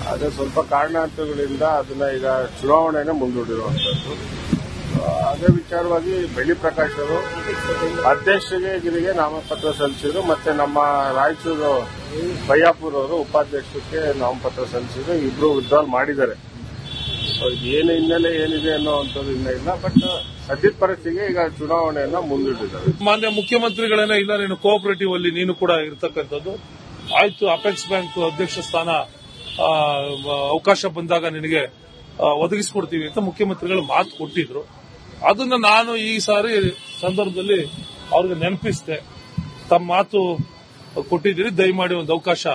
ಆದರೆ ಸ್ವಲ್ಪ ಕಾರಣಾಂತರಗಳಿಂದ ಅದನ್ನ ಈಗ ಚುನಾವಣೆನ ಮುಂದೂಡಿರುವಂತದ್ದು. ಅದೇ ವಿಚಾರವಾಗಿ ಬೆಳ್ಳಿ ಪ್ರಕಾಶ್ ಅವರು ಅಧ್ಯಕ್ಷರಿಗೆ ನಾಮಪತ್ರ ಸಲ್ಲಿಸಿದ್ರು. ಮತ್ತೆ ನಮ್ಮ ರಾಯಚೂರು ಬಯ್ಯಾಪುರ್ ಅವರು ಉಪಾಧ್ಯಕ್ಷಕ್ಕೆ ನಾಮಪತ್ರ ಸಲ್ಲಿಸಿದ್ರು. ಇಬ್ರು ವಿಡ್ರಾಲ್ ಮಾಡಿದ್ದಾರೆ. ಏನು ಹಿನ್ನೆಲೆ ಏನಿದೆ ಅನ್ನೋವಂಥದ್ದು ಇನ್ನೂ ಇಲ್ಲ. ಬಟ್ ಸದ್ಯದ ಪರಿಸ್ಥಿತಿಗೆ ಈಗ ಚುನಾವಣೆಯನ್ನ ಮುಂದೂಡಿದ್ದಾರೆ. ಮಾನ್ಯ ಮುಖ್ಯಮಂತ್ರಿಗಳೇನ ಇಲ್ಲ, ನೀನು ಕೋಆಪರೇಟಿವ್ ಅಲ್ಲಿ ನೀನು ಕೂಡ ಇರ್ತಕ್ಕಂಥದ್ದು ಆಯ್ತು. ಅಪೆಕ್ಸ್ ಬ್ಯಾಂಕ್ ಅಧ್ಯಕ್ಷ ಸ್ಥಾನ ಅವಕಾಶ ಬಂದಾಗ ನಿನಗೆ ಒದಗಿಸಿಕೊಡ್ತೀವಿ ಅಂತ ಮುಖ್ಯಮಂತ್ರಿಗಳು ಮಾತು ಕೊಟ್ಟಿದ್ರು. ಅದನ್ನ ನಾನು ಈ ಸಾರಿ ಸಂದರ್ಭದಲ್ಲಿ ಅವ್ರಿಗೆ ನೆನಪಿಸಿದೆ. ತಮ್ಮ ಮಾತು ಕೊಟ್ಟಿದ್ದೀರಿ, ದಯಮಾಡಿ ಒಂದು ಅವಕಾಶ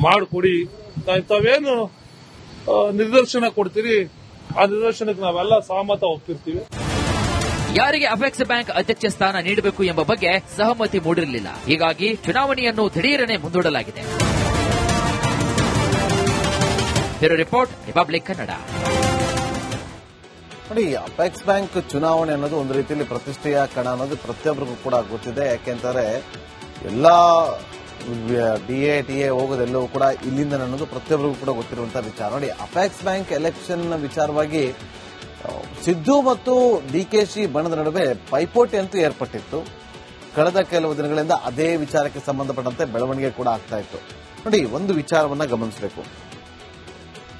ಮಾಡಿಕೊಡಿ. ತಾವೇನು ನಿರ್ದೇಶನ ಕೊಡ್ತೀರಿ ಆ ನಿರ್ದೇಶನಕ್ಕೆ ನಾವೆಲ್ಲ ಸಹಮತ ಒಪ್ಪಿರ್ತೀವಿ. ಯಾರಿಗೆ ಅಪೆಕ್ಸ್ ಬ್ಯಾಂಕ್ ಅಧ್ಯಕ್ಷ ಸ್ಥಾನ ನೀಡಬೇಕು ಎಂಬ ಬಗ್ಗೆ ಸಹಮತಿ ಮೂಡಿರಲಿಲ್ಲ. ಹೀಗಾಗಿ ಚುನಾವಣೆಯನ್ನು ದಿಢೀರನೆ ಮುಂದೂಡಲಾಗಿದೆ. Bureau report, republic Kannada. ನೋಡಿ, ಅಪೆಕ್ಸ್ ಬ್ಯಾಂಕ್ ಚುನಾವಣೆ ಅನ್ನೋದು ಒಂದು ರೀತಿಯಲ್ಲಿ ಪ್ರತಿಷ್ಠೆಯ ಕಣ ಅನ್ನೋದು ಪ್ರತಿಯೊಬ್ಬರಿಗೂ ಕೂಡ ಗೊತ್ತಿದೆ. ಯಾಕೆಂತಾರೆ ಎಲ್ಲಾ ಡಿಎ ಟಿಎ ಹೋಗೋದೆಲ್ಲವೂ ಕೂಡ ಇಲ್ಲಿಂದ ಅನ್ನೋದು ಪ್ರತಿಯೊಬ್ಬರಿಗೂ ಕೂಡ ಗೊತ್ತಿರುವಂತಹ ವಿಚಾರ. ನೋಡಿ, ಅಪೆಕ್ಸ್ ಬ್ಯಾಂಕ್ ಎಲೆಕ್ಷನ್ ವಿಚಾರವಾಗಿ ಸಿದ್ದು ಮತ್ತು ಡಿಕೆಶಿ ಬಣದ ನಡುವೆ ಪೈಪೋಟಿ ಅಂತೂ ಏರ್ಪಟ್ಟಿತ್ತು. ಕಳೆದ ಕೆಲವು ದಿನಗಳಿಂದ ಅದೇ ವಿಚಾರಕ್ಕೆ ಸಂಬಂಧಪಟ್ಟಂತೆ ಬೆಳವಣಿಗೆ ಕೂಡ ಆಗ್ತಾ ಇತ್ತು. ನೋಡಿ, ಒಂದು ವಿಚಾರವನ್ನ ಗಮನಿಸಬೇಕು.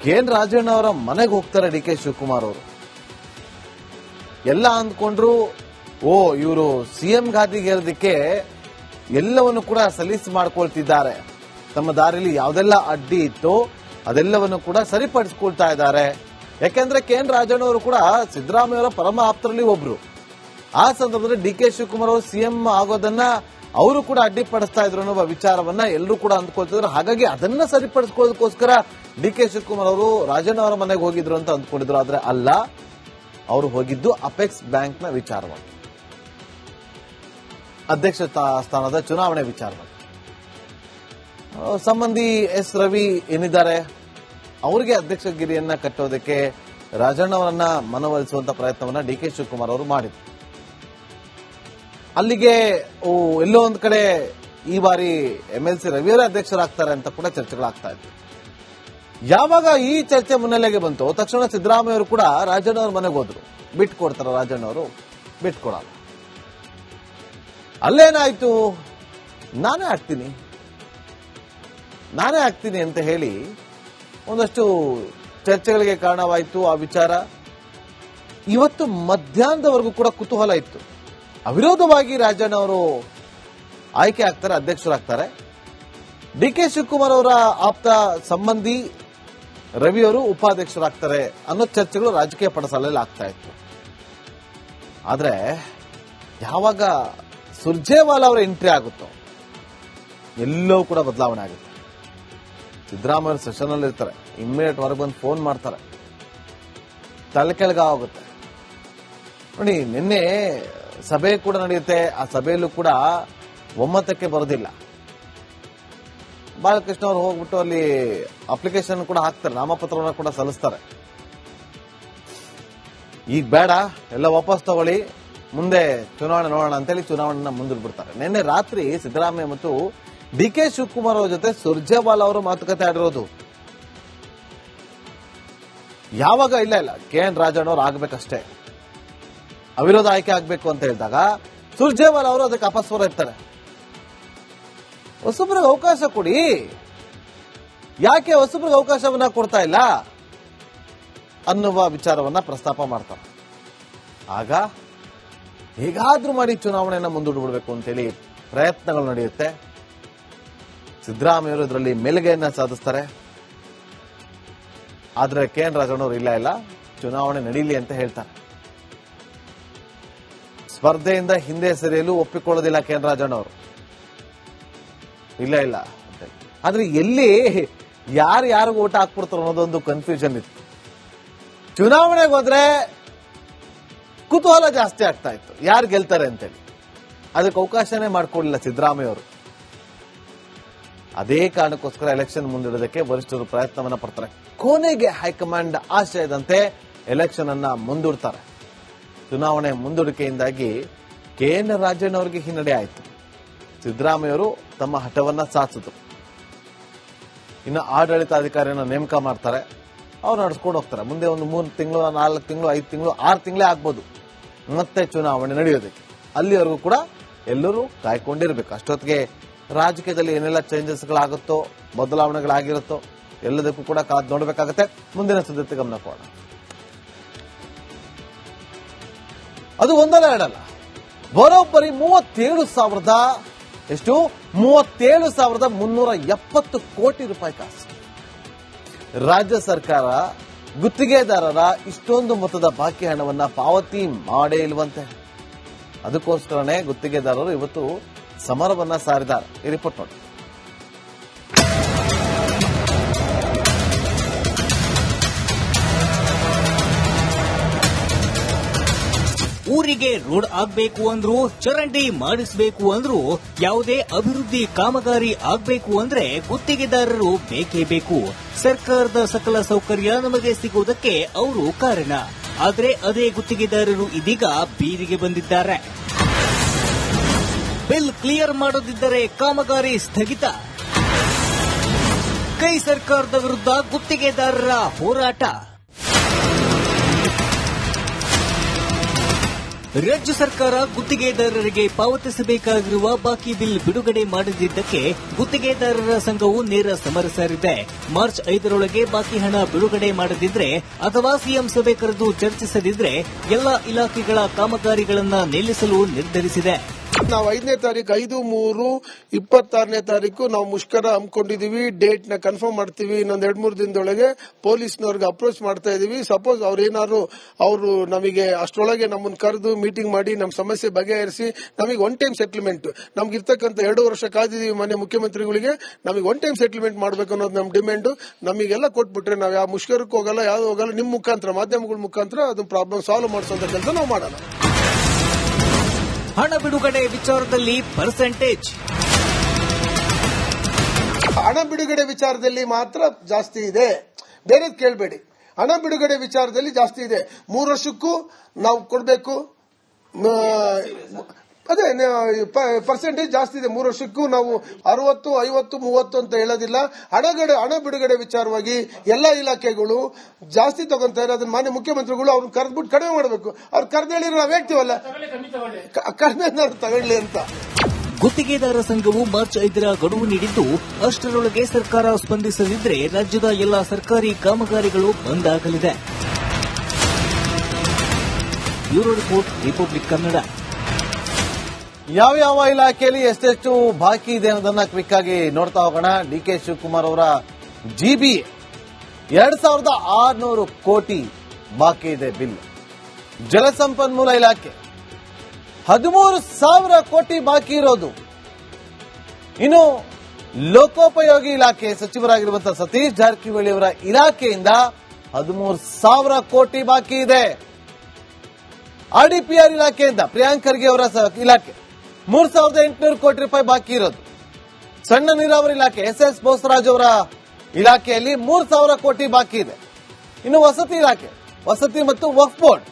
ಕೆಎನ್ ರಾಜಣ್ಣ ಅವರ ಮನೆಗೆ ಹೋಗ್ತಾರೆ ಡಿಕೆ ಶಿವಕುಮಾರ್ ಅವರು. ಎಲ್ಲ ಅಂದ್ಕೊಂಡ್ರು, ಇವರು ಸಿಎಂ ಗಾದಿಗೇರೋದಕ್ಕೆ ಎಲ್ಲವನ್ನು ಕೂಡ ಸಲೀಸು ಮಾಡ್ಕೊಳ್ತಿದ್ದಾರೆ. ತಮ್ಮ ದಾರಿಯಲ್ಲಿ ಯಾವುದೆಲ್ಲ ಅಡ್ಡಿ ಇತ್ತು ಅದೆಲ್ಲವನ್ನು ಕೂಡ ಸರಿಪಡಿಸಿಕೊಳ್ತಾ ಇದ್ದಾರೆ. ಯಾಕೆಂದ್ರೆ ಕೆಎನ್ ರಾಜಣ್ಣ ಅವರು ಕೂಡ ಸಿದ್ದರಾಮಯ್ಯ ಅವರ ಪರಮ ಆಪ್ತರಲ್ಲಿ ಒಬ್ರು. ಆ ಸಂದರ್ಭದಲ್ಲಿ ಡಿಕೆ ಶಿವಕುಮಾರ್ ಅವರು ಸಿಎಂ ಆಗೋದನ್ನ ಅವರು ಕೂಡ ಅಡ್ಡಿಪಡಿಸ್ತಾ ಇದ್ರು ಅನ್ನೋ ವಿಚಾರವನ್ನ ಎಲ್ಲರೂ ಕೂಡ ಅಂದ್ಕೊಳ್ತಿದ್ರು. ಹಾಗಾಗಿ ಅದನ್ನ ಸರಿಪಡಿಸ್ಕೊಳ್ಳೋದಕ್ಕೋಸ್ಕರ ಡಿಕೆ ಶಿವಕುಮಾರ್ ಅವರು ರಾಜಣ್ಣ ಅವರ ಮನೆಗೆ ಹೋಗಿದ್ರು ಅಂತ ಅಂದ್ಕೊಂಡಿದ್ರು. ಆದ್ರೆ ಅಲ್ಲ, ಅವರು ಹೋಗಿದ್ದು ಅಪೆಕ್ಸ್ ಬ್ಯಾಂಕ್ನ ವಿಚಾರವಾಗಿ, ಅಧ್ಯಕ್ಷ ಸ್ಥಾನದ ಚುನಾವಣೆ ವಿಚಾರವಾಗಿ. ಸಂಬಂಧಿ ಎಸ್ ರವಿ ಏನಿದ್ದಾರೆ, ಅವರಿಗೆ ಅಧ್ಯಕ್ಷಗಿರಿಯನ್ನ ಕಟ್ಟೋದಕ್ಕೆ ರಾಜಣ್ಣವರನ್ನ ಮನವೊಲಿಸುವಂತ ಪ್ರಯತ್ನವನ್ನ ಡಿಕೆ ಶಿವಕುಮಾರ್ ಅವರು ಮಾಡಿದ್ರು. ಅಲ್ಲಿಗೆ ಎಲ್ಲೋ ಒಂದು ಕಡೆ ಈ ಬಾರಿ ಎಂಎಲ್ಸಿ ರವಿಯವರೇ ಅಧ್ಯಕ್ಷರಾಗ್ತಾರೆ ಅಂತ ಕೂಡ ಚರ್ಚೆಗಳಾಗ್ತಾ ಇತ್ತು. ಯಾವಾಗ ಈ ಚರ್ಚೆ ಮುನ್ನೆಲೆಗೆ ಬಂತು, ತಕ್ಷಣ ಸಿದ್ದರಾಮಯ್ಯ ಅವರು ಕೂಡ ರಾಜಣ್ಣ ಅವ್ರ ಮನೆಗೆ ಹೋದ್ರು. ಬಿಟ್ಕೊಡ್ತಾರ ರಾಜಣ್ಣ ಅವರು? ಬಿಟ್ಕೊಡಲ್ಲ. ಅಲ್ಲೇನಾಯ್ತು, ನಾನೇ ಆಗ್ತೀನಿ ಅಂತ ಹೇಳಿ ಒಂದಷ್ಟು ಚರ್ಚೆಗಳಿಗೆ ಕಾರಣವಾಯಿತು. ಆ ವಿಚಾರ ಇವತ್ತು ಮಧ್ಯಾಹ್ನದವರೆಗೂ ಕೂಡ ಕುತೂಹಲ ಇತ್ತು. ಅವಿರೋಧವಾಗಿ ರಾಜಣ್ಣ ಅವರು ಆಯ್ಕೆ ಆಗ್ತಾರೆ, ಅಧ್ಯಕ್ಷರಾಗ್ತಾರೆ. ಡಿಕೆ ಶಿವಕುಮಾರ್ ಅವರ ಆಪ್ತ ಸಂಬಂಧಿ ರವಿಯವರು ಉಪಾಧ್ಯಕ್ಷರಾಗ್ತಾರೆ ಅನ್ನೋ ಚರ್ಚೆಗಳು ರಾಜಕೀಯ ಪಡಸಾಲೆಯಲ್ಲಿ ಆಗ್ತಾ ಇತ್ತು. ಆದ್ರೆ ಯಾವಾಗ ಸುರ್ಜೇವಾಲಾ ಅವರ ಎಂಟ್ರಿ ಆಗುತ್ತೋ ಎಲ್ಲವೂ ಕೂಡ ಬದಲಾವಣೆ ಆಗುತ್ತೆ. ಸಿದ್ದರಾಮಯ್ಯ ಸೆಷನ್ ಅಲ್ಲಿ ಇರ್ತಾರೆ, ಇಮ್ಮಿಡಿಯೇಟ್ ಹೊರಗೆ ಬಂದು ಫೋನ್ ಮಾಡ್ತಾರೆ, ತಲೆ ಕೆಳಗಾಗುತ್ತೆ. ನೋಡಿ, ನಿನ್ನೆ ಸಭೆ ಕೂಡ ನಡೆಯುತ್ತೆ. ಆ ಸಭೆಯಲ್ಲೂ ಕೂಡ ಒಮ್ಮತಕ್ಕೆ ಬರೋದಿಲ್ಲ. ಬಾಲಕೃಷ್ಣ ಅವರು ಹೋಗ್ಬಿಟ್ಟು ಅಲ್ಲಿ ಅಪ್ಲಿಕೇಶನ್ ಕೂಡ ಹಾಕ್ತಾರೆ, ನಾಮಪತ್ರವನ್ನು ಕೂಡ ಸಲ್ಲಿಸ್ತಾರೆ. ಈಗ ಬೇಡ, ಎಲ್ಲ ವಾಪಸ್ ತಗೊಳ್ಳಿ, ಮುಂದೆ ಚುನಾವಣೆ ನೋಡೋಣ ಅಂತೇಳಿ ಚುನಾವಣೆನ ಮುಂದೂಡ್ಬಿಡ್ತಾರೆ. ನಿನ್ನೆ ರಾತ್ರಿ ಸಿದ್ದರಾಮಯ್ಯ ಮತ್ತು ಡಿಕೆ ಶಿವಕುಮಾರ್ ಅವರ ಜೊತೆ ಸುರ್ಜೇವಾಲಾ ಅವರು ಮಾತುಕತೆ ಆಡಿರೋದು. ಯಾವಾಗ ಇಲ್ಲ ಕೆಎನ್ ರಾಜಣ್ಣ ಅವರು ಆಗ್ಬೇಕಷ್ಟೇ, ಅವಿರೋಧ ಆಯ್ಕೆ ಆಗ್ಬೇಕು ಅಂತ ಹೇಳಿದಾಗ ಸುರ್ಜೇವಾಲಾ ಅವರು ಅದಕ್ಕೆ ಅಪಸ್ವರ ಇರ್ತಾರೆ. ಹೊಸೊಬ್ಬರಿಗೆ ಅವಕಾಶ ಕೊಡಿ, ಯಾಕೆ ಹೊಸಬ್ರಿಗೆ ಅವಕಾಶವನ್ನ ಕೊಡ್ತಾ ಇಲ್ಲ ಅನ್ನುವ ವಿಚಾರವನ್ನ ಪ್ರಸ್ತಾಪ ಮಾಡ್ತಾರೆ. ಆಗ ಹೇಗಾದ್ರೂ ಮಾಡಿ ಚುನಾವಣೆಯನ್ನು ಮುಂದೂಡಬೇಕು ಅಂತೇಳಿ ಪ್ರಯತ್ನಗಳು ನಡೆಯುತ್ತೆ. ಸಿದ್ದರಾಮಯ್ಯವರು ಇದರಲ್ಲಿ ಮೇಲುಗೈಯನ್ನ ಸಾಧಿಸ್ತಾರೆ. ಆದ್ರೆ ಕೆ.ಎನ್. ರಾಜಣ್ಣವರು ಇಲ್ಲ ಚುನಾವಣೆ ನಡೀಲಿ ಅಂತ ಹೇಳ್ತಾರೆ. ಸ್ಪರ್ಧೆಯಿಂದ ಹಿಂದೆ ಸರಿಯಲು ಒಪ್ಪಿಕೊಳ್ಳೋದಿಲ್ಲ ಕೆ.ಎನ್. ರಾಜಣ್ಣವರು. ಇಲ್ಲ ಆದ್ರೆ ಎಲ್ಲಿ ಯಾರಿಗೂ ಓಟ್ ಹಾಕ್ಬಿಡ್ತಾರೋ ಅನ್ನೋದೊಂದು ಕನ್ಫ್ಯೂಷನ್ ಇತ್ತು. ಚುನಾವಣೆಗೆ ಹೋದ್ರೆ ಕುತೂಹಲ ಜಾಸ್ತಿ ಆಗ್ತಾ ಇತ್ತು, ಯಾರು ಗೆಲ್ತಾರೆ ಅಂತೇಳಿ. ಅದಕ್ಕೆ ಅವಕಾಶನೇ ಮಾಡಿಕೊಡ್ಲಿಲ್ಲ ಸಿದ್ದರಾಮಯ್ಯವರು. ಅದೇ ಕಾರಣಕ್ಕೋಸ್ಕರ ಎಲೆಕ್ಷನ್ ಮುಂದಿಡೋದಕ್ಕೆ ವರಿಷ್ಠರು ಪ್ರಯತ್ನವನ್ನ ಪಡ್ತಾರೆ. ಕೊನೆಗೆ ಹೈಕಮಾಂಡ್ ಆಶಯದಂತೆ ಎಲೆಕ್ಷನ್ ಅನ್ನ ಮುಂದೂಡ್ತಾರೆ. ಚುನಾವಣೆ ಮುಂದೂಡಿಕೆಯಿಂದಾಗಿ ಕೆ.ಎನ್. ರಾಜಣ್ಣವರಿಗೆ ಹಿನ್ನಡೆ ಆಯಿತು. ಸಿದ್ದರಾಮಯ್ಯವರು ತಮ್ಮ ಹಠವನ್ನ ಸಾಧಿಸಿದ್ರು. ಇನ್ನು ಆಡಳಿತಾಧಿಕಾರಿಯನ್ನ ನೇಮಕ ಮಾಡ್ತಾರೆ. ಅವ್ರು ನಡೆಸ್ಕೊಂಡು ಹೋಗ್ತಾರೆ. ಮುಂದೆ ಒಂದು 3 ತಿಂಗಳು 4 ತಿಂಗಳು 5 ತಿಂಗಳು 6 ತಿಂಗಳೇ ಆಗ್ಬೋದು ಮತ್ತೆ ಚುನಾವಣೆ ನಡೆಯೋದಕ್ಕೆ. ಅಲ್ಲಿವರೆಗೂ ಕೂಡ ಎಲ್ಲರೂ ಕಾಯ್ಕೊಂಡಿರ್ಬೇಕು. ಅಷ್ಟೊತ್ತಿಗೆ ರಾಜಕೀಯದಲ್ಲಿ ಏನೆಲ್ಲ ಚೇಂಜಸ್ಗಳಾಗುತ್ತೋ, ಬದಲಾವಣೆಗಳಾಗಿರುತ್ತೋ ಎಲ್ಲದಕ್ಕೂ ಕೂಡ ಕಾದು ನೋಡಬೇಕಾಗತ್ತೆ. ಮುಂದಿನ ಸಿದ್ಧತೆ ಗಮನ ಕೊಡೋಣ. ಅದು ಒಂದಲ್ಲ ಎರಡಲ್ಲ, ಬರೋಬ್ಬರಿ 37,370 ಕೋಟಿ ರೂಪಾಯಿ ಕಾಸು. ರಾಜ್ಯ ಸರ್ಕಾರ ಗುತ್ತಿಗೆದಾರರ ಇಷ್ಟೊಂದು ಮೊತ್ತದ ಬಾಕಿ ಹಣವನ್ನ ಪಾವತಿ ಮಾಡೇ ಇಲ್ವಂತೆ. ಅದಕ್ಕೋಸ್ಕರನೇ ಗುತ್ತಿಗೆದಾರರು ಇವತ್ತು ಸಮರವನ್ನ ಸಾರಿದ್ದಾರೆ. ಈ ರಿಪೋರ್ಟ್ ನೋಡಿ. ಊರಿಗೆ ರೋಡ್ ಆಗ್ಬೇಕು ಅಂದ್ರು, ಚರಂಡಿ ಮಾಡಿಸಬೇಕು ಅಂದ್ರು, ಯಾವುದೇ ಅಭಿವೃದ್ಧಿ ಕಾಮಗಾರಿ ಆಗ್ಬೇಕು ಅಂದ್ರೆ ಗುತ್ತಿಗೆದಾರರು ಬೇಕೇ ಬೇಕು. ಸರ್ಕಾರದ ಸಕಲ ಸೌಕರ್ಯ ನಮಗೆ ಸಿಗುವುದಕ್ಕೆ ಅವರು ಕಾರಣ. ಆದ್ರೆ ಅದೇ ಗುತ್ತಿಗೆದಾರರು ಇದೀಗ ಬೀದಿಗೆ ಬಂದಿದ್ದಾರೆ. ಬಿಲ್ ಕ್ಲಿಯರ್ ಮಾಡದಿದ್ದರೆ ಕಾಮಗಾರಿ ಸ್ಥಗಿತ. ಕೈ ಸರ್ಕಾರದ ವಿರುದ್ಧ ಗುತ್ತಿಗೆದಾರರ ಹೋರಾಟ. ರಾಜ್ಯ ಸರ್ಕಾರ ಗುತ್ತಿಗೆದಾರರಿಗೆ ಪಾವತಿಸಬೇಕಾಗಿರುವ ಬಾಕಿ ಬಿಲ್ ಬಿಡುಗಡೆ ಮಾಡದಿದ್ದಕ್ಕೆ ಗುತ್ತಿಗೆದಾರರ ಸಂಘವು ನೇರ ಸಮರ ಸಾರಿದೆ. ಮಾರ್ಚ್ 5ರೊಳಗೆ ಬಾಕಿ ಹಣ ಬಿಡುಗಡೆ ಮಾಡದಿದ್ರೆ ಅಥವಾ ಸಿಎಂ ಸಭೆ ಕರೆದು ಚರ್ಚಿಸದಿದ್ರೆ ಎಲ್ಲಾ ಇಲಾಖೆಗಳ ಕಾಮಗಾರಿಗಳನ್ನು ನಿಲ್ಲಿಸಲು ನಿರ್ಧರಿಸಿದೆ. ನಾವು 5ನೇ ತಾರೀಕು 5/3/26ನೇ ತಾರೀಕು ನಾವು ಮುಷ್ಕರ ಹಮ್ಮಿಕೊಂಡಿದೀವಿ. ಡೇಟ್ ನ ಕನ್ಫರ್ಮ್ ಮಾಡ್ತೀವಿ. ಇನ್ನೊಂದ್ 2-3 ದಿನದೊಳಗೆ ಪೊಲೀಸ್ನವ್ರಿಗೆ ಅಪ್ರೋಚ್ ಮಾಡ್ತಾ ಇದೀವಿ. ಸಪೋಸ್ ಅವರು ನಮಗೆ ಅಷ್ಟರೊಳಗೆ ನಮ್ಮನ್ನು ಕರೆದು ಮೀಟಿಂಗ್ ಮಾಡಿ ನಮ್ಮ ಸಮಸ್ಯೆ ಬಗೆಹರಿಸಿ ನಮಗೆ ಒನ್ ಟೈಮ್ ಸೆಟಲ್ಮೆಂಟ್, ನಮ್ಗೆ ಇರ್ತಕ್ಕಂಥ 2 ವರ್ಷ ಕಾದಿದೀವಿ ಮನೆ ಮುಖ್ಯಮಂತ್ರಿಗಳಿಗೆ, ನಮಗೆ ಒನ್ ಟೈಮ್ ಸೆಟಲ್ಮೆಂಟ್ ಮಾಡಬೇಕು ಅನ್ನೋದು ನಮ್ಮ ಡಿಮ್ಯಾಂಡ್. ನಮಗೆಲ್ಲ ಕೊಟ್ಬಿಟ್ರೆ ನಾವು ಯಾವ ಮುಷ್ಕರಕ್ಕೂ ಹೋಗಲ್ಲ, ಯಾವ್ದು ಹೋಗಲ್ಲ. ನಿಮ್ಮ ಮುಖಾಂತರ, ಮಾಧ್ಯಮಗಳ ಮುಖಾಂತರ ಅದು ಪ್ರಾಬ್ಲಮ್ ಸಾಲ್ವ್ ಮಾಡಿಸುವಂತ ಕೆಲಸ ನಾವು ಮಾಡೋಣ. ಹಣ ಬಿಡುಗಡೆ ವಿಚಾರದಲ್ಲಿ ಪರ್ಸೆಂಟೇಜ್. ಹಣ ಬಿಡುಗಡೆ ವಿಚಾರದಲ್ಲಿ ಮಾತ್ರ ಜಾಸ್ತಿ ಇದೆ, ಬೇರೆ ಕೇಳಬೇಡಿ. ಹಣ ಬಿಡುಗಡೆ ವಿಚಾರದಲ್ಲಿ ಜಾಸ್ತಿ ಇದೆ. 3 ವರ್ಷಕ್ಕೂ ನಾವು ಕೊಡಬೇಕು. ಅದೇ ಪರ್ಸೆಂಟೇಜ್ ಜಾಸ್ತಿ ಇದೆ. 3 ವರ್ಷಕ್ಕೂ ನಾವು 60, 50, 30 ಅಂತ ಹೇಳೋದಿಲ್ಲ. ಹಣ ಬಿಡುಗಡೆ ವಿಚಾರವಾಗಿ ಎಲ್ಲಾ ಇಲಾಖೆಗಳು ಜಾಸ್ತಿ ತಗೊಂತಾ ಇರೋ ಅದನ್ನ ಮಾನ್ಯ ಮುಖ್ಯಮಂತ್ರಿಗಳು ಅವ್ರನ್ನ ಕರೆದ್ಬಿಟ್ಟು ಕಡಿಮೆ ಮಾಡಬೇಕು. ಅವ್ರು ಕರೆದೇಳಿರೋ ನಾವು ಹೇಳ್ತೀವಲ್ಲ, ಕಡಿಮೆ ತಗೊಳ್ಳಿ ಅಂತ. ಗುತ್ತಿಗೆದಾರ ಸಂಘವು ಮಾರ್ಚ್ 5ರ ಗಡುವು ನೀಡಿದ್ದು, ಅಷ್ಟರೊಳಗೆ ಸರ್ಕಾರ ಸ್ಪಂದಿಸದಿದ್ರೆ ರಾಜ್ಯದ ಎಲ್ಲಾ ಸರ್ಕಾರಿ ಕಾಮಗಾರಿಗಳು ಬಂದ್ ಆಗಲಿದೆ. Bureau report, republic Kannada. ಯಾವ ಇಲಾಖೆಯಲ್ಲಿ ಎಷ್ಟೆಷ್ಟು ಬಾಕಿ ಇದೆ ಅನ್ನೋದನ್ನ ಕ್ವಿಕ್ ಆಗಿ ನೋಡ್ತಾ ಹೋಗೋಣ. ಡಿ.ಕೆ. ಶಿವಕುಮಾರ್ ಅವರ ಜಿಬಿಎ 2600 ಕೋಟಿ ಬಾಕಿ ಇದೆ ಬಿಲ್. ಜಲಸಂಪನ್ಮೂಲ ಇಲಾಖೆ 13,000 ಕೋಟಿ ಬಾಕಿ ಇರೋದು. ಇನ್ನು ಲೋಕೋಪಯೋಗಿ ಇಲಾಖೆ ಸಚಿವರಾಗಿರುವಂತಹ ಸತೀಶ್ ಜಾರಕಿಹೊಳಿ ಅವರ ಇಲಾಖೆಯಿಂದ 13,000 ಕೋಟಿ ಬಾಕಿ ಇದೆ. ಆರ್ಡಿಪಿಆರ್ ಇಲಾಖೆಯಿಂದ ಪ್ರಿಯಾಂಕ್ ಖರ್ಗೆ ಅವರ ಇಲಾಖೆ 3,800 ಕೋಟಿ ರೂಪಾಯಿ ಬಾಕಿ ಇರೋದು. ಸಣ್ಣ ನೀರಾವರಿ ಇಲಾಖೆ ಎಸ್ ಬೋಸರಾಜ್ ಅವರ ಇಲಾಖೆಯಲ್ಲಿ 3,000 ಕೋಟಿ ಬಾಕಿ ಇದೆ. ಇನ್ನು ವಸತಿ ಇಲಾಖೆ, ವಸತಿ ಮತ್ತು ವಕ್ಫ್ ಬೋರ್ಡ್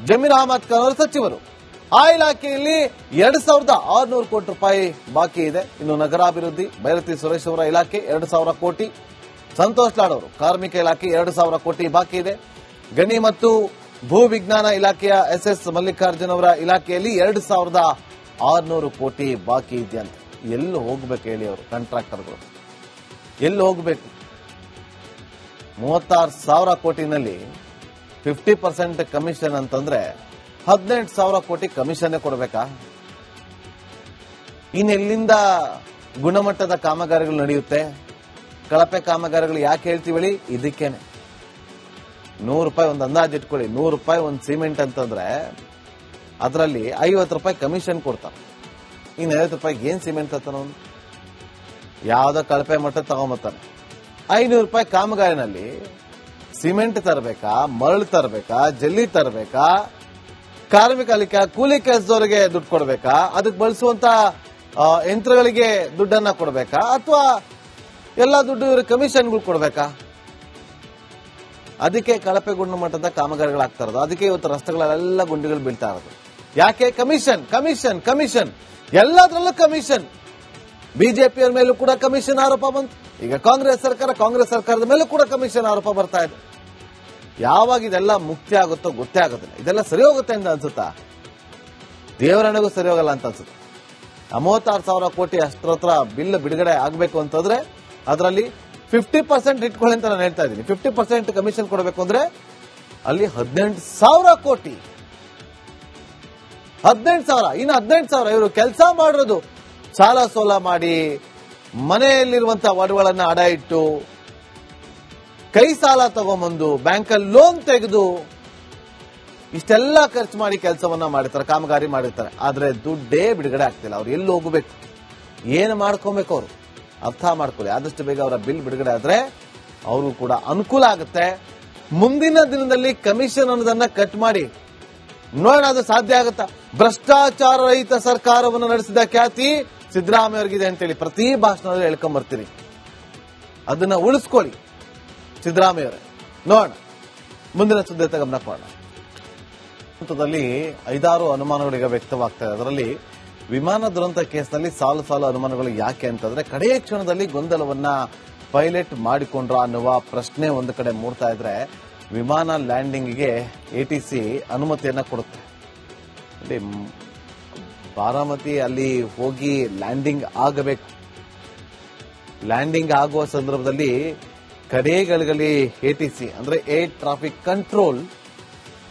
ಜಮೀರ್ ಅಹಮದ್ ಖಾನ್ ಅವರ ಸಚಿವರು, ಆ ಇಲಾಖೆಯಲ್ಲಿ 2,600 ಕೋಟಿ ರೂಪಾಯಿ ಬಾಕಿ ಇದೆ. ಇನ್ನು ನಗರಾಭಿವೃದ್ಧಿ ಬೈರತಿ ಸುರೇಶ್ ಅವರ ಇಲಾಖೆ 2,000 ಕೋಟಿ, ಸಂತೋಷ್ ಲಾಡ್ ಅವರು ಕಾರ್ಮಿಕ ಇಲಾಖೆ 2,000 ಕೋಟಿ ಬಾಕಿ ಇದೆ. ಗಣಿ ಮತ್ತು ಭೂ ವಿಜ್ಞಾನ ಇಲಾಖೆಯ ಎಸ್ ಮಲ್ಲಿಕಾರ್ಜುನ್ ಅವರ ಇಲಾಖೆಯಲ್ಲಿ 2,600 ಕೋಟಿ ಬಾಕಿ ಇದೆಯಂತೆ. ಎಲ್ಲಿ ಹೋಗ್ಬೇಕು ಹೇಳಿ ಅವರು ಕಾಂಟ್ರಾಕ್ಟರ್ಗಳು, ಎಲ್ಲಿ ಹೋಗ್ಬೇಕು? 36,000 ಕೋಟಿನಲ್ಲಿ 50% ಕಮಿಷನ್ ಅಂತಂದ್ರೆ 18,000 ಕೋಟಿ ಕಮಿಷನ್ನೇ ಕೊಡಬೇಕಾ? ಇನ್ನೆಲ್ಲಿಂದ ಗುಣಮಟ್ಟದ ಕಾಮಗಾರಿಗಳು ನಡೆಯುತ್ತೆ? ಕಳಪೆ ಕಾಮಗಾರಿಗಳು ಯಾಕೆ ಹೇಳ್ತೀವಿ? ಇದಕ್ಕೇನೆ. 100 ರೂಪಾಯಿ ಒಂದು ಅಂದಾಜು ಇಟ್ಕೊಳ್ಳಿ. 100 ರೂಪಾಯಿ ಒಂದು ಸಿಮೆಂಟ್ ಅಂತಂದ್ರೆ ಅದರಲ್ಲಿ 50 ರೂಪಾಯಿ ಕಮಿಷನ್ ಕೊಡ್ತಾರೆ. ಇನ್ನು 50 ರೂಪಾಯಿಗೆ ಏನ್ ಸಿಮೆಂಟ್ ತತ್ತಾನ? ಯಾವ್ದೋ ಕಳಪೆ ಮಟ್ಟ ತಗೊಂಬತ್ತಾನೆ. 500 ರೂಪಾಯಿ ಕಾಮಗಾರಿನಲ್ಲಿ ಸಿಮೆಂಟ್ ತರಬೇಕಾ, ಮರಳು ತರಬೇಕಾ, ಜಲ್ಲಿ ತರಬೇಕಾ, ಕಾರ್ಮಿಕ ಕೂಲಿ ಕೆಲಸದವರಿಗೆ ದುಡ್ಡು ಕೊಡಬೇಕಾ, ಅದಕ್ಕೆ ಬಳಸುವಂತ ಯಂತ್ರಗಳಿಗೆ ದುಡ್ಡನ್ನ ಕೊಡಬೇಕಾ, ಅಥವಾ ಎಲ್ಲ ದುಡ್ಡು ಇವ್ರಿಗೆ ಕಮಿಷನ್ಗಳು ಕೊಡಬೇಕಾ? ಅದಕ್ಕೆ ಕಳಪೆ ಗುಣಮಟ್ಟದ ಕಾಮಗಾರಿಗಳಾಗ್ತಾ ಇರೋದು. ಅದಕ್ಕೆ ಇವತ್ತು ರಸ್ತೆಗಳೆಲ್ಲ ಗುಂಡಿಗಳು ಬೀಳ್ತಾ ಇರೋದು. ಯಾಕೆ? ಕಮಿಷನ್ ಕಮಿಷನ್ ಕಮಿಷನ್, ಎಲ್ಲದರಲ್ಲೂ ಕಮಿಷನ್. ಬಿಜೆಪಿಯವರ ಮೇಲೂ ಕೂಡ ಕಮಿಷನ್ ಆರೋಪ ಬಂತು. ಈಗ ಕಾಂಗ್ರೆಸ್ ಸರ್ಕಾರದ ಮೇಲೂ ಕೂಡ ಕಮಿಷನ್ ಆರೋಪ ಬರ್ತಾ ಇದೆ. ಯಾವಾಗ ಇದೆಲ್ಲ ಮುಕ್ತಿ ಆಗುತ್ತೋ ಗೊತ್ತೇ ಆಗೋದಿಲ್ಲ. ಇದೆಲ್ಲ ಸರಿ ಹೋಗುತ್ತೆ ಅಂತ ಅನ್ಸುತ್ತಾ? ದೇವರಣೆಗೂ ಸರಿ ಹೋಗಲ್ಲ ಅಂತ ಅನ್ಸುತ್ತೆ. 36,000 ಕೋಟಿ ಅಷ್ಟರ ಬಿಲ್ ಬಿಡುಗಡೆ ಆಗಬೇಕು ಅಂತಂದ್ರೆ ಅದರಲ್ಲಿ 50% ಇಟ್ಕೊಳ್ಳಿ ಅಂತ ನಾನು ಹೇಳ್ತಾ ಇದ್ದೀನಿ. 50% ಕಮಿಷನ್ ಕೊಡಬೇಕು ಅಂದ್ರೆ ಅಲ್ಲಿ 18,000 ಕೋಟಿ. 18,000. ಇನ್ನು 18,000 ಇವರು ಕೆಲಸ ಮಾಡಿರೋದು ಸಾಲ ಸೋಲ ಮಾಡಿ, ಮನೆಯಲ್ಲಿರುವಂತಹ ಒಡವೆಗಳನ್ನ ಅಡ ಇಟ್ಟು, ಕೈ ಸಾಲ ತಗೊಂಬಂದು, ಬ್ಯಾಂಕಲ್ಲಿ ಲೋನ್ ತೆಗೆದು ಇಷ್ಟೆಲ್ಲ ಖರ್ಚು ಮಾಡಿ ಕೆಲಸವನ್ನ ಮಾಡಿರ್ತಾರೆ, ಕಾಮಗಾರಿ ಮಾಡಿರ್ತಾರೆ. ಆದ್ರೆ ದುಡ್ಡೇ ಬಿಡುಗಡೆ ಆಗ್ತಿಲ್ಲ. ಅವ್ರು ಎಲ್ಲಿ ಹೋಗಬೇಕು, ಏನು ಮಾಡ್ಕೊಬೇಕು? ಅವರು ಅರ್ಥ ಮಾಡ್ಕೊಳ್ಳಿ. ಆದಷ್ಟು ಬೇಗ ಅವರ ಬಿಲ್ ಬಿಡುಗಡೆ ಆದ್ರೆ ಅವ್ರಿಗೂ ಕೂಡ ಅನುಕೂಲ ಆಗುತ್ತೆ. ಮುಂದಿನ ದಿನದಲ್ಲಿ ಕಮಿಷನ್ ಅನ್ನೋದನ್ನ ಕಟ್ ಮಾಡಿ ನೋಡೋಣ, ಅದು ಸಾಧ್ಯ ಆಗುತ್ತಾ? ಭ್ರಷ್ಟಾಚಾರ ರಹಿತ ಸರ್ಕಾರವನ್ನು ನಡೆಸಿದ ಖ್ಯಾತಿ ಸಿದ್ದರಾಮಯ್ಯ ಅವರಿಗಿದೆ ಅಂತೇಳಿ ಪ್ರತಿ ಭಾಷಣದಲ್ಲಿ ಹೇಳ್ಕೊಂಡ್ ಬರ್ತೀರಿ. ಅದನ್ನ ಉಳಿಸ್ಕೊಳ್ಳಿ ಸಿದ್ದರಾಮಯ್ಯ ಅವರೇ. ನೋಡೋಣ ಮುಂದಿನ ಸುದ್ದಿ ಗಮನ ಕೊಡೋಣ. ಹಂತದಲ್ಲಿ 5-6 ಅನುಮಾನಗಳು ವ್ಯಕ್ತವಾಗ್ತಾ ಇದೆ. ಅದರಲ್ಲಿ ವಿಮಾನ ದುರಂತ ಕೇಸ್ನಲ್ಲಿ ಸಾಲು ಅನುಮಾನಗಳು. ಯಾಕೆ ಅಂತಂದ್ರೆ ಕಡೆಯ ಕ್ಷಣದಲ್ಲಿ ಗೊಂದಲವನ್ನ ಪೈಲಟ್ ಮಾಡಿಕೊಂಡ್ರ ಅನ್ನುವ ಪ್ರಶ್ನೆ ಒಂದು ಕಡೆ ಮೂಡ್ತಾ ಇದ್ರೆ, ವಿಮಾನ ಲ್ಯಾಂಡಿಂಗ್ಗೆ ATC ಅನುಮತಿಯನ್ನ ಕೊಡುತ್ತೆ. ಬಾರಾಮತಿ ಅಲ್ಲಿ ಹೋಗಿ ಲ್ಯಾಂಡಿಂಗ್ ಆಗಬೇಕು. ಲ್ಯಾಂಡಿಂಗ್ ಆಗುವ ಸಂದರ್ಭದಲ್ಲಿ ಕಡೆಗಳಲ್ಲಿ ATC ಅಂದ್ರೆ ಏರ್ ಟ್ರಾಫಿಕ್ ಕಂಟ್ರೋಲ್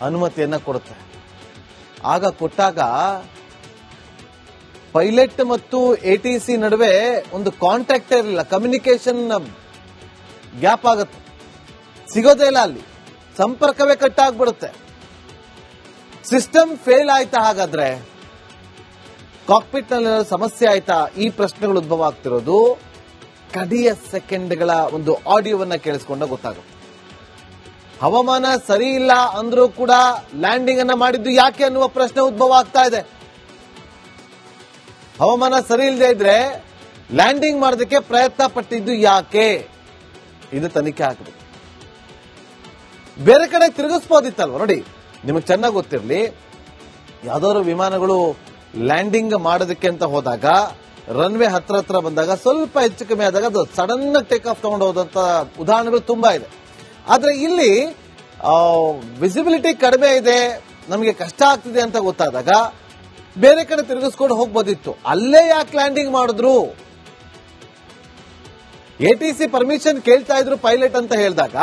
ಅನುಮತಿಯನ್ನ ಕೊಡುತ್ತೆ. ಆಗ ಕೊಟ್ಟಾಗ ಪೈಲಟ್ ಮತ್ತು ATC ನಡುವೆ ಒಂದು ಕಾಂಟ್ಯಾಕ್ಟ್ ಇರಲಿಲ್ಲ, ಕಮ್ಯುನಿಕೇಶನ್ ಗ್ಯಾಪ್ ಆಗುತ್ತೆ, ಸಿಗೋದೇ ಇಲ್ಲ. ಅಲ್ಲಿ ಸಂಪರ್ಕವೇ ಕಟ್ ಆಗ್ಬಿಡುತ್ತೆ. ಸಿಸ್ಟಮ್ ಫೇಲ್ ಆಯ್ತಾ? ಹಾಗಾದ್ರೆ ಕಾಕ್ಪಿಟ್ ನಲ್ಲಿ ಸಮಸ್ಯೆ ಆಯ್ತಾ? ಈ ಪ್ರಶ್ನೆಗಳು ಉದ್ಭವ ಆಗ್ತಿರೋದು ಕಡೆಯ ಸೆಕೆಂಡ್ಗಳ ಒಂದು ಆಡಿಯೋವನ್ನ ಕೇಳಿಸ್ಕೊಂಡ ಗೊತ್ತಾಗುತ್ತೆ. ಹವಾಮಾನ ಸರಿ ಇಲ್ಲ ಅಂದ್ರೂ ಕೂಡ ಲ್ಯಾಂಡಿಂಗ್ ಅನ್ನ ಮಾಡಿದ್ದು ಯಾಕೆ ಅನ್ನುವ ಪ್ರಶ್ನೆ ಉದ್ಭವ ಆಗ್ತಾ ಇದೆ. ಹವಾಮಾನ ಸರಿ ಇಲ್ಲದೆ ಇದ್ರೆ ಲ್ಯಾಂಡಿಂಗ್ ಮಾಡೋದಕ್ಕೆ ಪ್ರಯತ್ನ ಪಟ್ಟಿದ್ದು ಯಾಕೆ? ಇದು ತನಿಖೆ ಆಗಬೇಕು. ಬೇರೆ ಕಡೆ ತಿರುಗಿಸಬಹುದಿತ್ತಲ್ವ? ನೋಡಿ, ನಿಮಗೆ ಚೆನ್ನಾಗಿ ಗೊತ್ತಿರಲಿ, ಯಾವ್ದಾದ್ರು ವಿಮಾನಗಳು ಲ್ಯಾಂಡಿಂಗ್ ಮಾಡೋದಕ್ಕೆ ಅಂತ ಹೋದಾಗ ರನ್ವೇ ಹತ್ರ ಬಂದಾಗ ಸ್ವಲ್ಪ ಹೆಚ್ಚು ಕಮ್ಮಿ ಆದಾಗ ಅದು ಸಡನ್ ಟೇಕ್ ಆಫ್ ತಗೊಂಡು ಹೋದಂತ ಉದಾಹರಣೆಗಳು ತುಂಬಾ ಇದೆ. ಆದ್ರೆ ಇಲ್ಲಿ ವಿಸಿಬಿಲಿಟಿ ಕಡಿಮೆ ಇದೆ, ನಮಗೆ ಕಷ್ಟ ಆಗ್ತಿದೆ ಅಂತ ಗೊತ್ತಾದಾಗ ಬೇರೆ ಕಡೆ ತಿರುಗಿಸ್ಕೊಂಡು ಹೋಗ್ಬೋದಿತ್ತು. ಅಲ್ಲೇ ಯಾಕೆ ಲ್ಯಾಂಡಿಂಗ್ ಮಾಡಿದ್ರು? ATC ಪರ್ಮಿಷನ್ ಕೇಳ್ತಾ ಇದ್ರು ಪೈಲಟ್ ಅಂತ ಹೇಳಿದಾಗ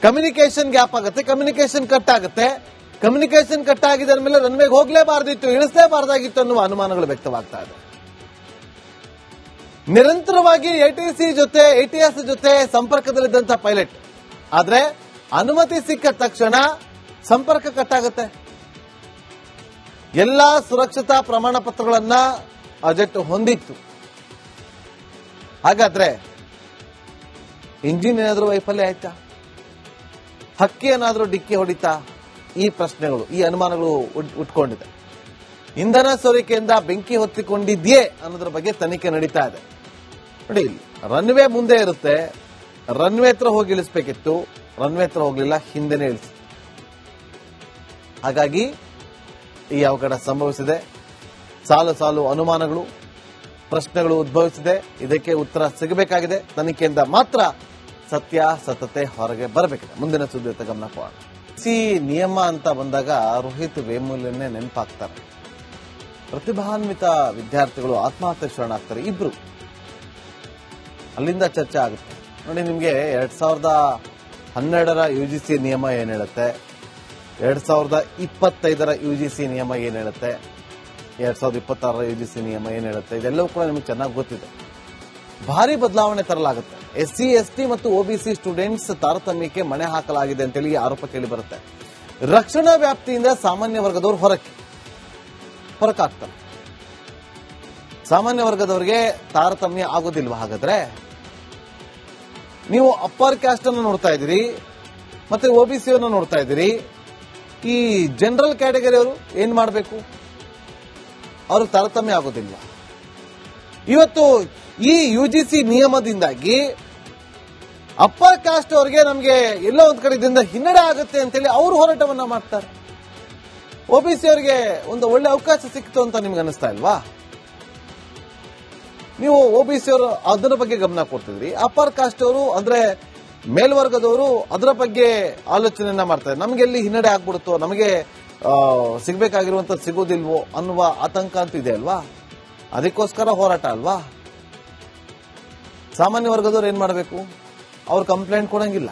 ಕಮ್ಯುನಿಕೇಶನ್ ಗ್ಯಾಪ್ ಆಗುತ್ತೆ, ಕಮ್ಯುನಿಕೇಶನ್ ಕಟ್ ಆಗುತ್ತೆ. ಕಮ್ಯುನಿಕೇಶನ್ ಕಟ್ ಆಗಿದೆ ಅಂದ್ಮೇಲೆ ರನ್ವೇಗೆ ಹೋಗ್ಲೇಬಾರ್ದಿತ್ತು, ಇಳಿಸಲೇಬಾರ್ದಾಗಿತ್ತು ಅನ್ನುವ ಅನುಮಾನಗಳು ವ್ಯಕ್ತವಾಗ್ತಾ ಇದೆ. ನಿರಂತರವಾಗಿ ATS ಜೊತೆ ಸಂಪರ್ಕದಲ್ಲಿದ್ದಂತ ಪೈಲಟ್, ಆದ್ರೆ ಅನುಮತಿ ಸಿಕ್ಕ ತಕ್ಷಣ ಸಂಪರ್ಕ ಕಟ್ ಆಗುತ್ತೆ. ಎಲ್ಲಾ ಸುರಕ್ಷತಾ ಪ್ರಮಾಣ ಪತ್ರಗಳನ್ನ ಆ ಜೆಟ್ ಹೊಂದಿತ್ತು. ಹಾಗಾದ್ರೆ ಇಂಜಿನ್ ಏನಾದ್ರೂ ವೈಫಲ್ಯ ಆಯ್ತಾ? ಹಕ್ಕಿ ಏನಾದ್ರೂ ಡಿಕ್ಕಿ ಹೊಡಿತಾ? ಈ ಪ್ರಶ್ನೆಗಳು, ಈ ಅನುಮಾನಗಳು ಉಟ್ಕೊಂಡಿದೆ. ಇಂಧನ ಸೋರಿಕೆಯಿಂದ ಬೆಂಕಿ ಹೊತ್ತಿಕೊಂಡಿದ್ಯೇ ಅನ್ನೋದ್ರ ಬಗ್ಗೆ ತನಿಖೆ ನಡೀತಾ ಇದೆ. ನೋಡಿ, ರನ್ವೇ ಮುಂದೆ ಇರುತ್ತೆ, ರನ್ವೇ ಹತ್ರ ಹೋಗಿ ಇಳಿಸಬೇಕಿತ್ತು, ರನ್ವೇ ಹತ್ರ ಹೋಗ್ಲಿಲ್ಲ, ಹಿಂದೆನೆ ಇಳಿಸಿ. ಹಾಗಾಗಿ ಈ ಅವಘಡ ಸಂಭವಿಸಿದೆ. ಸಾಲು ಅನುಮಾನಗಳು, ಪ್ರಶ್ನೆಗಳು ಉದ್ಭವಿಸಿದೆ. ಇದಕ್ಕೆ ಉತ್ತರ ಸಿಗಬೇಕಾಗಿದೆ. ತನಿಖೆಯಿಂದ ಮಾತ್ರ ಸತ್ಯಾಸತ್ಯತೆ ಹೊರಗೆ ಬರಬೇಕಿದೆ. ಮುಂದಿನ ಸುದ್ದಿ ಗಮನ ಕೊಡೋಣ. ನಿಯಮ ಅಂತ ಬಂದಾಗ ರೋಹಿತ್ ವೇಮುಲನ್ನೇ ನೆನಪಾಗ್ತಾರೆ. ಪ್ರತಿಭಾನ್ವಿತ ವಿದ್ಯಾರ್ಥಿಗಳು ಆತ್ಮಹತ್ಯೆ ಶರಣಾಗ್ತಾರೆ. ಇಬ್ರು ಅಲ್ಲಿಂದ ಚರ್ಚೆ ಆಗುತ್ತೆ. ನೋಡಿ, ನಿಮಗೆ 2012ರ UGC ನಿಯಮ ಏನ್ ಹೇಳುತ್ತೆ, 2025ರ UGC ನಿಯಮ ಏನ್ ಹೇಳುತ್ತೆ, 2026ರ UGC ನಿಯಮ ಏನ್ ಹೇಳುತ್ತೆ, ಇದೆಲ್ಲವೂ ಕೂಡ ನಿಮಗೆ ಚೆನ್ನಾಗಿ ಗೊತ್ತಿದೆ. ಭಾರಿ ಬದಲಾವಣೆ ತರಲಾಗುತ್ತೆ. SC ST ಮತ್ತು OBC ಸ್ಟೂಡೆಂಟ್ಸ್ ತಾರತಮ್ಯಕ್ಕೆ ಮಣೆ ಹಾಕಲಾಗಿದೆ ಅಂತೇಳಿ ಆರೋಪ ಕೇಳಿ ಬರುತ್ತೆ. ರಕ್ಷಣಾ ವ್ಯಾಪ್ತಿಯಿಂದ ಸಾಮಾನ್ಯ ವರ್ಗದವರು ಹೊರಕಾಗ್ತಾರೆ. ಸಾಮಾನ್ಯ ವರ್ಗದವರಿಗೆ ತಾರತಮ್ಯ ಆಗೋದಿಲ್ವಾ? ಹಾಗಾದ್ರೆ ನೀವು ಅಪ್ಪರ್ ಕ್ಯಾಸ್ಟ್ ಅನ್ನು ನೋಡ್ತಾ ಇದ್ದೀರಿ, ಮತ್ತೆ OBC ಅನ್ನು ನೋಡ್ತಾ ಇದ್ದೀರಿ. ಈ ಜನರಲ್ ಕ್ಯಾಟಗರಿ ಅವರು ಏನ್ ಮಾಡಬೇಕು? ಅವರು ತಾರತಮ್ಯ ಆಗೋದಿಲ್ವಾ? ಇವತ್ತು ಈ UGC ನಿಯಮದಿಂದಾಗಿ ಅಪ್ಪರ್ ಕಾಸ್ಟ್ ಅವರಿಗೆ ನಮಗೆ ಎಲ್ಲೋ ಒಂದ್ ಕಡೆಯಿಂದ ಹಿನ್ನಡೆ ಆಗುತ್ತೆ ಅಂತೇಳಿ ಅವರು ಹೋರಾಟವನ್ನ ಮಾಡ್ತಾರೆ. OBC ಅವರಿಗೆ ಒಂದು ಒಳ್ಳೆ ಅವಕಾಶ ಸಿಕ್ತು ಅಂತ ನಿಮ್ಗೆ ಅನಿಸ್ತಾ ಇಲ್ವಾ? ನೀವು OBC ಅವರು ಅದರ ಬಗ್ಗೆ ಗಮನ ಕೊಡ್ತಿದ್ರಿ, ಅಪ್ಪರ್ ಕಾಸ್ಟ್ ಅವರು ಅಂದ್ರೆ ಮೇಲ್ವರ್ಗದವರು ಅದರ ಬಗ್ಗೆ ಆಲೋಚನೆಯನ್ನ ಮಾಡ್ತಾರೆ. ನಮ್ಗೆ ಎಲ್ಲಿ ಹಿನ್ನಡೆ ಆಗ್ಬಿಡುತ್ತೋ, ನಮಗೆ ಸಿಗ್ಬೇಕಾಗಿರುವಂತ ಸಿಗೋದಿಲ್ವೋ ಅನ್ನುವ ಆತಂಕ ಅಂತ ಇದೆ ಅಲ್ವಾ? ಅದಕ್ಕೋಸ್ಕರ ಹೋರಾಟ ಅಲ್ವಾ? ಸಾಮಾನ್ಯ ವರ್ಗದವ್ರು ಏನ್ ಮಾಡಬೇಕು? ಅವ್ರು ಕಂಪ್ಲೇಂಟ್ ಕೊಡಂಗಿಲ್ಲ,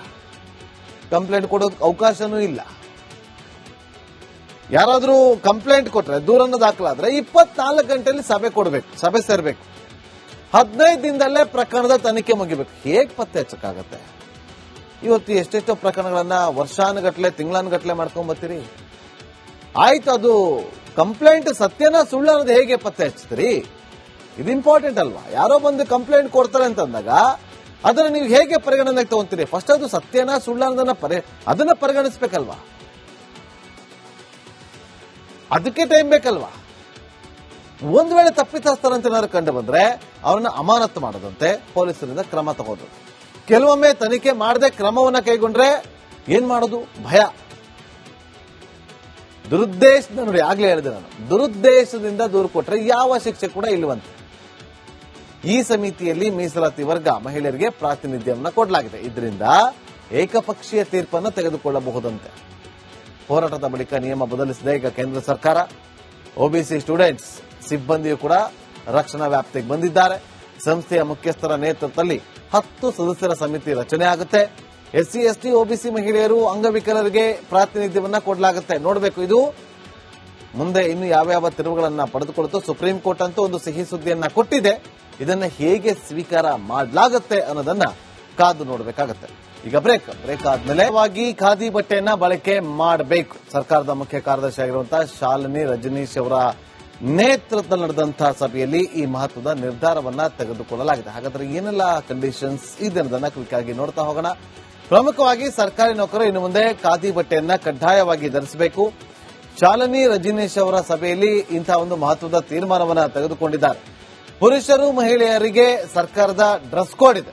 ಕಂಪ್ಲೇಂಟ್ ಕೊಡೋಕ್ ಅವಕಾಶನೂ ಇಲ್ಲ. ಯಾರಾದ್ರೂ ಕಂಪ್ಲೇಂಟ್ ಕೊಟ್ರೆ, ದೂರನ್ನ ದಾಖಲಾದ್ರೆ 24 ಗಂಟೆಯಲ್ಲಿ ಸಭೆ ಸೇರ್ಬೇಕು. 15 ದಿನದಲ್ಲೇ ಪ್ರಕರಣದ ತನಿಖೆ ಮುಗಿಬೇಕು. ಹೇಗ್ ಪತ್ತೆ ಹಚ್ಚಕ್ಕಾಗತ್ತೆ? ಇವತ್ತು ಎಷ್ಟೆಷ್ಟೋ ಪ್ರಕರಣಗಳನ್ನ ವರ್ಷಾನುಗಟ್ಲೆ ತಿಂಗಳಾನುಗಟ್ಲೆ ಮಾಡ್ಕೊಂಡ್ ಬರ್ತೀರಿ. ಆಯ್ತು, ಅದು ಕಂಪ್ಲೇಂಟ್ ಸತ್ಯನ ಸುಳ್ಳು ಅನ್ನೋದು ಹೇಗೆ ಪತ್ತೆ ಹಚ್ತೀರಿ? ಇದು ಇಂಪಾರ್ಟೆಂಟ್ ಅಲ್ವಾ? ಯಾರೋ ಬಂದು ಕಂಪ್ಲೇಂಟ್ ಕೊಡ್ತಾರೆ ಅಂತಂದಾಗ ಅದನ್ನ ನೀವು ಹೇಗೆ ಪರಿಗಣನೆಗೆ ತಗೊಂತೀರಿ? ಫಸ್ಟ್ ಅದು ಸತ್ಯನ ಸುಳ್ಳು ಅದನ್ನ ಪರಿಗಣಿಸ್ಬೇಕಲ್ವಾ? ಅದಕ್ಕೆ ಟೈಮ್ ಬೇಕಲ್ವಾ? ಒಂದು ವೇಳೆ ತಪ್ಪಿತಸ್ಥರಂತ ಏನಾದ್ರು ಕಂಡು ಬಂದ್ರೆ ಅವ್ರನ್ನ ಅಮಾನತು ಮಾಡೋದಂತೆ, ಪೊಲೀಸರಿಂದ ಕ್ರಮ ತಗೋದು. ಕೆಲವೊಮ್ಮೆ ತನಿಖೆ ಮಾಡದೆ ಕ್ರಮವನ್ನ ಕೈಗೊಂಡ್ರೆ ಏನ್ ಮಾಡೋದು? ಭಯ. ದುರುದ್ದೇಶದಿಂದ, ನೋಡಿ ಆಗ್ಲೇ ಹೇಳಿದೆ ನಾನು, ದುರುದ್ದೇಶದಿಂದ ದೂರು ಕೊಟ್ರೆ ಯಾವ ಶಿಕ್ಷೆ ಕೂಡ ಇಲ್ಲವಂತೆ. ಈ ಸಮಿತಿಯಲ್ಲಿ ಮೀಸಲಾತಿ ವರ್ಗ ಮಹಿಳೆಯರಿಗೆ ಪ್ರಾತಿನಿಧ್ಯವನ್ನ ಕೊಡಲಾಗಿದೆ. ಇದರಿಂದ ಏಕಪಕ್ಷೀಯ ತೀರ್ಪನ್ನು ತೆಗೆದುಕೊಳ್ಳಬಹುದಂತೆ. ಹೋರಾಟದ ಬಳಿಕ ನಿಯಮ ಬದಲಿಸಿದೆ ಈಗ ಕೇಂದ್ರ ಸರ್ಕಾರ. OBC ಸ್ಟೂಡೆಂಟ್ಸ್ ಸಿಬ್ಬಂದಿಯು ಕೂಡ ರಕ್ಷಣಾ ವ್ಯಾಪ್ತಿಗೆ ಬಂದಿದ್ದಾರೆ. ಸಂಸ್ಥೆಯ ಮುಖ್ಯಸ್ಥರ ನೇತೃತ್ವದಲ್ಲಿ 10 ಸದಸ್ಯರ ಸಮಿತಿ ರಚನೆ ಆಗುತ್ತೆ. SC ST OBC ಮಹಿಳೆಯರು, ಅಂಗವಿಕಲರಿಗೆ ಪ್ರಾತಿನಿಧ್ಯವನ್ನ ಕೊಡಲಾಗುತ್ತೆ. ನೋಡಬೇಕು ಇದು ಮುಂದೆ ಇನ್ನು ಯಾವ್ಯಾವ ತಿರುವುಗಳನ್ನ ಪಡೆದುಕೊಳ್ಳುತ್ತೋ. ಸುಪ್ರೀಂ ಕೋರ್ಟ್ ಅಂತೂ ಒಂದು ಸಿಹಿ ಸುದ್ದಿಯನ್ನ ಕೊಟ್ಟಿದೆ. ಇದನ್ನ ಹೇಗೆ ಸ್ವೀಕಾರ ಮಾಡಲಾಗುತ್ತೆ ಅನ್ನೋದನ್ನ ಕಾದು ನೋಡಬೇಕಾಗತ್ತೆ. ಈಗ ಬ್ರೇಕ್ ಆದ್ಮೇಲೆ ಖಾದಿ ಬಟ್ಟೆಯನ್ನ ಬಳಕೆ ಮಾಡಬೇಕು. ಸರ್ಕಾರದ ಮುಖ್ಯ ಕಾರ್ಯದರ್ಶಿ ಆಗಿರುವಂತಹ ಶಾಲಿನಿ ರಜನೀಶ್ ಅವರ ನೇತೃತ್ವದಲ್ಲಿ ನಡೆದಂತಹ ಸಭೆಯಲ್ಲಿ ಈ ಮಹತ್ವದ ನಿರ್ಧಾರವನ್ನ ತೆಗೆದುಕೊಳ್ಳಲಾಗಿದೆ. ಹಾಗಾದ್ರೆ ಏನೆಲ್ಲ ಕಂಡೀಷನ್ಸ್ ಇದೆ ಅನ್ನೋದನ್ನ ಕ್ವಿಕ್ ಆಗಿ ನೋಡ್ತಾ ಹೋಗೋಣ. ಪ್ರಮುಖವಾಗಿ ಸರ್ಕಾರಿ ನೌಕರರು ಇನ್ನು ಮುಂದೆ ಖಾದಿ ಬಟ್ಟೆಯನ್ನ ಕಡ್ಡಾಯವಾಗಿ ಧರಿಸಬೇಕು. ಶಾಲಿನಿ ರಜನೀಶ್ ಅವರ ಸಭೆಯಲ್ಲಿ ಇಂತಹ ಒಂದು ಮಹತ್ವದ ತೀರ್ಮಾನವನ್ನ ತೆಗೆದುಕೊಂಡಿದ್ದಾರೆ. ಪುರುಷರು ಮಹಿಳೆಯರಿಗೆ ಸರ್ಕಾರದ ಡ್ರೆಸ್ ಕೋಡ್ ಇದೆ.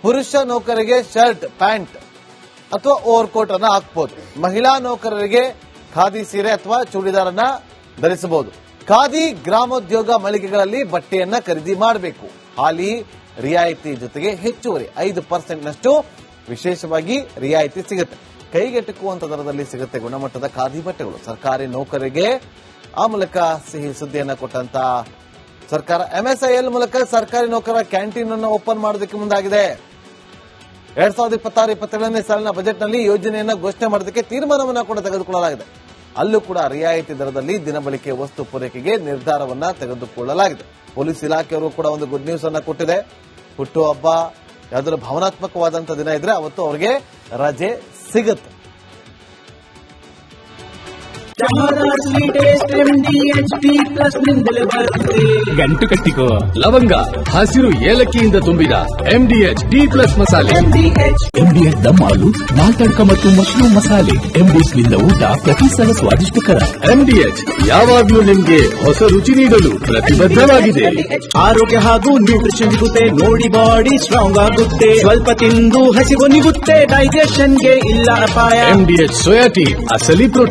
ಪುರುಷ ನೌಕರರಿಗೆ ಶರ್ಟ್, ಪ್ಯಾಂಟ್ ಅಥವಾ ಓವರ್ ಕೋಟ್ ಅನ್ನ ಹಾಕಬಹುದು. ಮಹಿಳಾ ನೌಕರರಿಗೆ ಖಾದಿ ಸೀರೆ ಅಥವಾ ಚೂಡಿದಾರ್ ಅನ್ನ ಧರಿಸಬಹುದು. ಖಾದಿ ಗ್ರಾಮೋದ್ಯೋಗ ಮಳಿಗೆಗಳಲ್ಲಿ ಬಟ್ಟೆಯನ್ನ ಖರೀದಿ ಮಾಡಬೇಕು. ಹಾಲಿ ರಿಯಾಯಿತಿ ಜೊತೆಗೆ ಹೆಚ್ಚುವರಿ 5% ವಿಶೇಷವಾಗಿ ರಿಯಾಯಿತಿ ಸಿಗುತ್ತೆ. ಕೈಗೆಟುಕುವಂತ ದರದಲ್ಲಿ ಸಿಗುತ್ತೆ ಗುಣಮಟ್ಟದ ಖಾದಿ ಬಟ್ಟೆಗಳು. ಸರ್ಕಾರಿ ನೌಕರರಿಗೆ ಆ ಮೂಲಕ ಸಿಹಿ ಸುದ್ದಿಯನ್ನ ಕೊಟ್ಟಂತ ಸರ್ಕಾರ MSIL ಮೂಲಕ ಸರ್ಕಾರಿ ನೌಕರ ಕ್ಯಾಂಟೀನ್ ಅನ್ನು ಓಪನ್ ಮಾಡೋದಕ್ಕೆ ಮುಂದಾಗಿದೆ. 2026-27ನೇ ಸಾಲಿನ ಬಜೆಟ್ನಲ್ಲಿ ಯೋಜನೆಯನ್ನು ಘೋಷಣೆ ಮಾಡೋದಕ್ಕೆ ತೀರ್ಮಾನವನ್ನ ಕೂಡ ತೆಗೆದುಕೊಳ್ಳಲಾಗಿದೆ. ಅಲ್ಲೂ ಕೂಡ ರಿಯಾಯಿತಿ ದರದಲ್ಲಿ ದಿನಬಳಕೆ ವಸ್ತು ಪೂರೈಕೆಗೆ ನಿರ್ಧಾರವನ್ನ ತೆಗೆದುಕೊಳ್ಳಲಾಗಿದೆ. ಪೊಲೀಸ್ ಇಲಾಖೆಯವರು ಕೂಡ ಒಂದು ಗುಡ್ ನ್ಯೂಸ್ ಅನ್ನ ಕೊಟ್ಟಿದೆ. ಹುಟ್ಟುಹಬ್ಬ ಯಾವ್ದಾದ್ರು ಭಾವನಾತ್ಮಕವಾದಂತಹ ದಿನ ಇದ್ರೆ ಅವತ್ತು ಅವರಿಗೆ ರಜೆ ಸಿಗುತ್ತೆ. ಗಂಟು ಕಟ್ಟಿಕೋ ಲವಂಗ, ಹಸಿರು ಏಲಕ್ಕಿಯಿಂದ ತುಂಬಿದ MDH D+ ಮಸಾಲೆ. MDH ದಮ್ ಹಾಲು, ನಾಲ್ ತಡ್ಕ ಮತ್ತು ಮಶ್ರೂಮ್ ಮಸಾಲೆ. MDH ನಿಂದ ಊಟ ಪ್ರತಿ ಸಲ ಸ್ವಾದಿಷ್ಟಕರ. MDH ಯಾವಾಗಲೂ ನಿಮ್ಗೆ ಹೊಸ ರುಚಿ ನೀಡಲು ಪ್ರತಿಬದ್ಧವಾಗಿದೆ. ಆರೋಗ್ಯ ಹಾಗೂ ನ್ಯೂಟ್ರಿಷನ್ ಸಿಗುತ್ತೆ, ನೋಡಿ ಬಾಡಿ ಸ್ಟ್ರಾಂಗ್ ಆಗುತ್ತೆ. ಸ್ವಲ್ಪ ತಿಂದು ಹಸಿವು ನಿಗುತ್ತೆ, ಡೈಜೆಷನ್ಗೆ ಇಲ್ಲ ಅಪಾಯ. MDH ಸೋಯಾ ಟೀ, ಅಸಲಿ ಪ್ರೋಟೀನ್.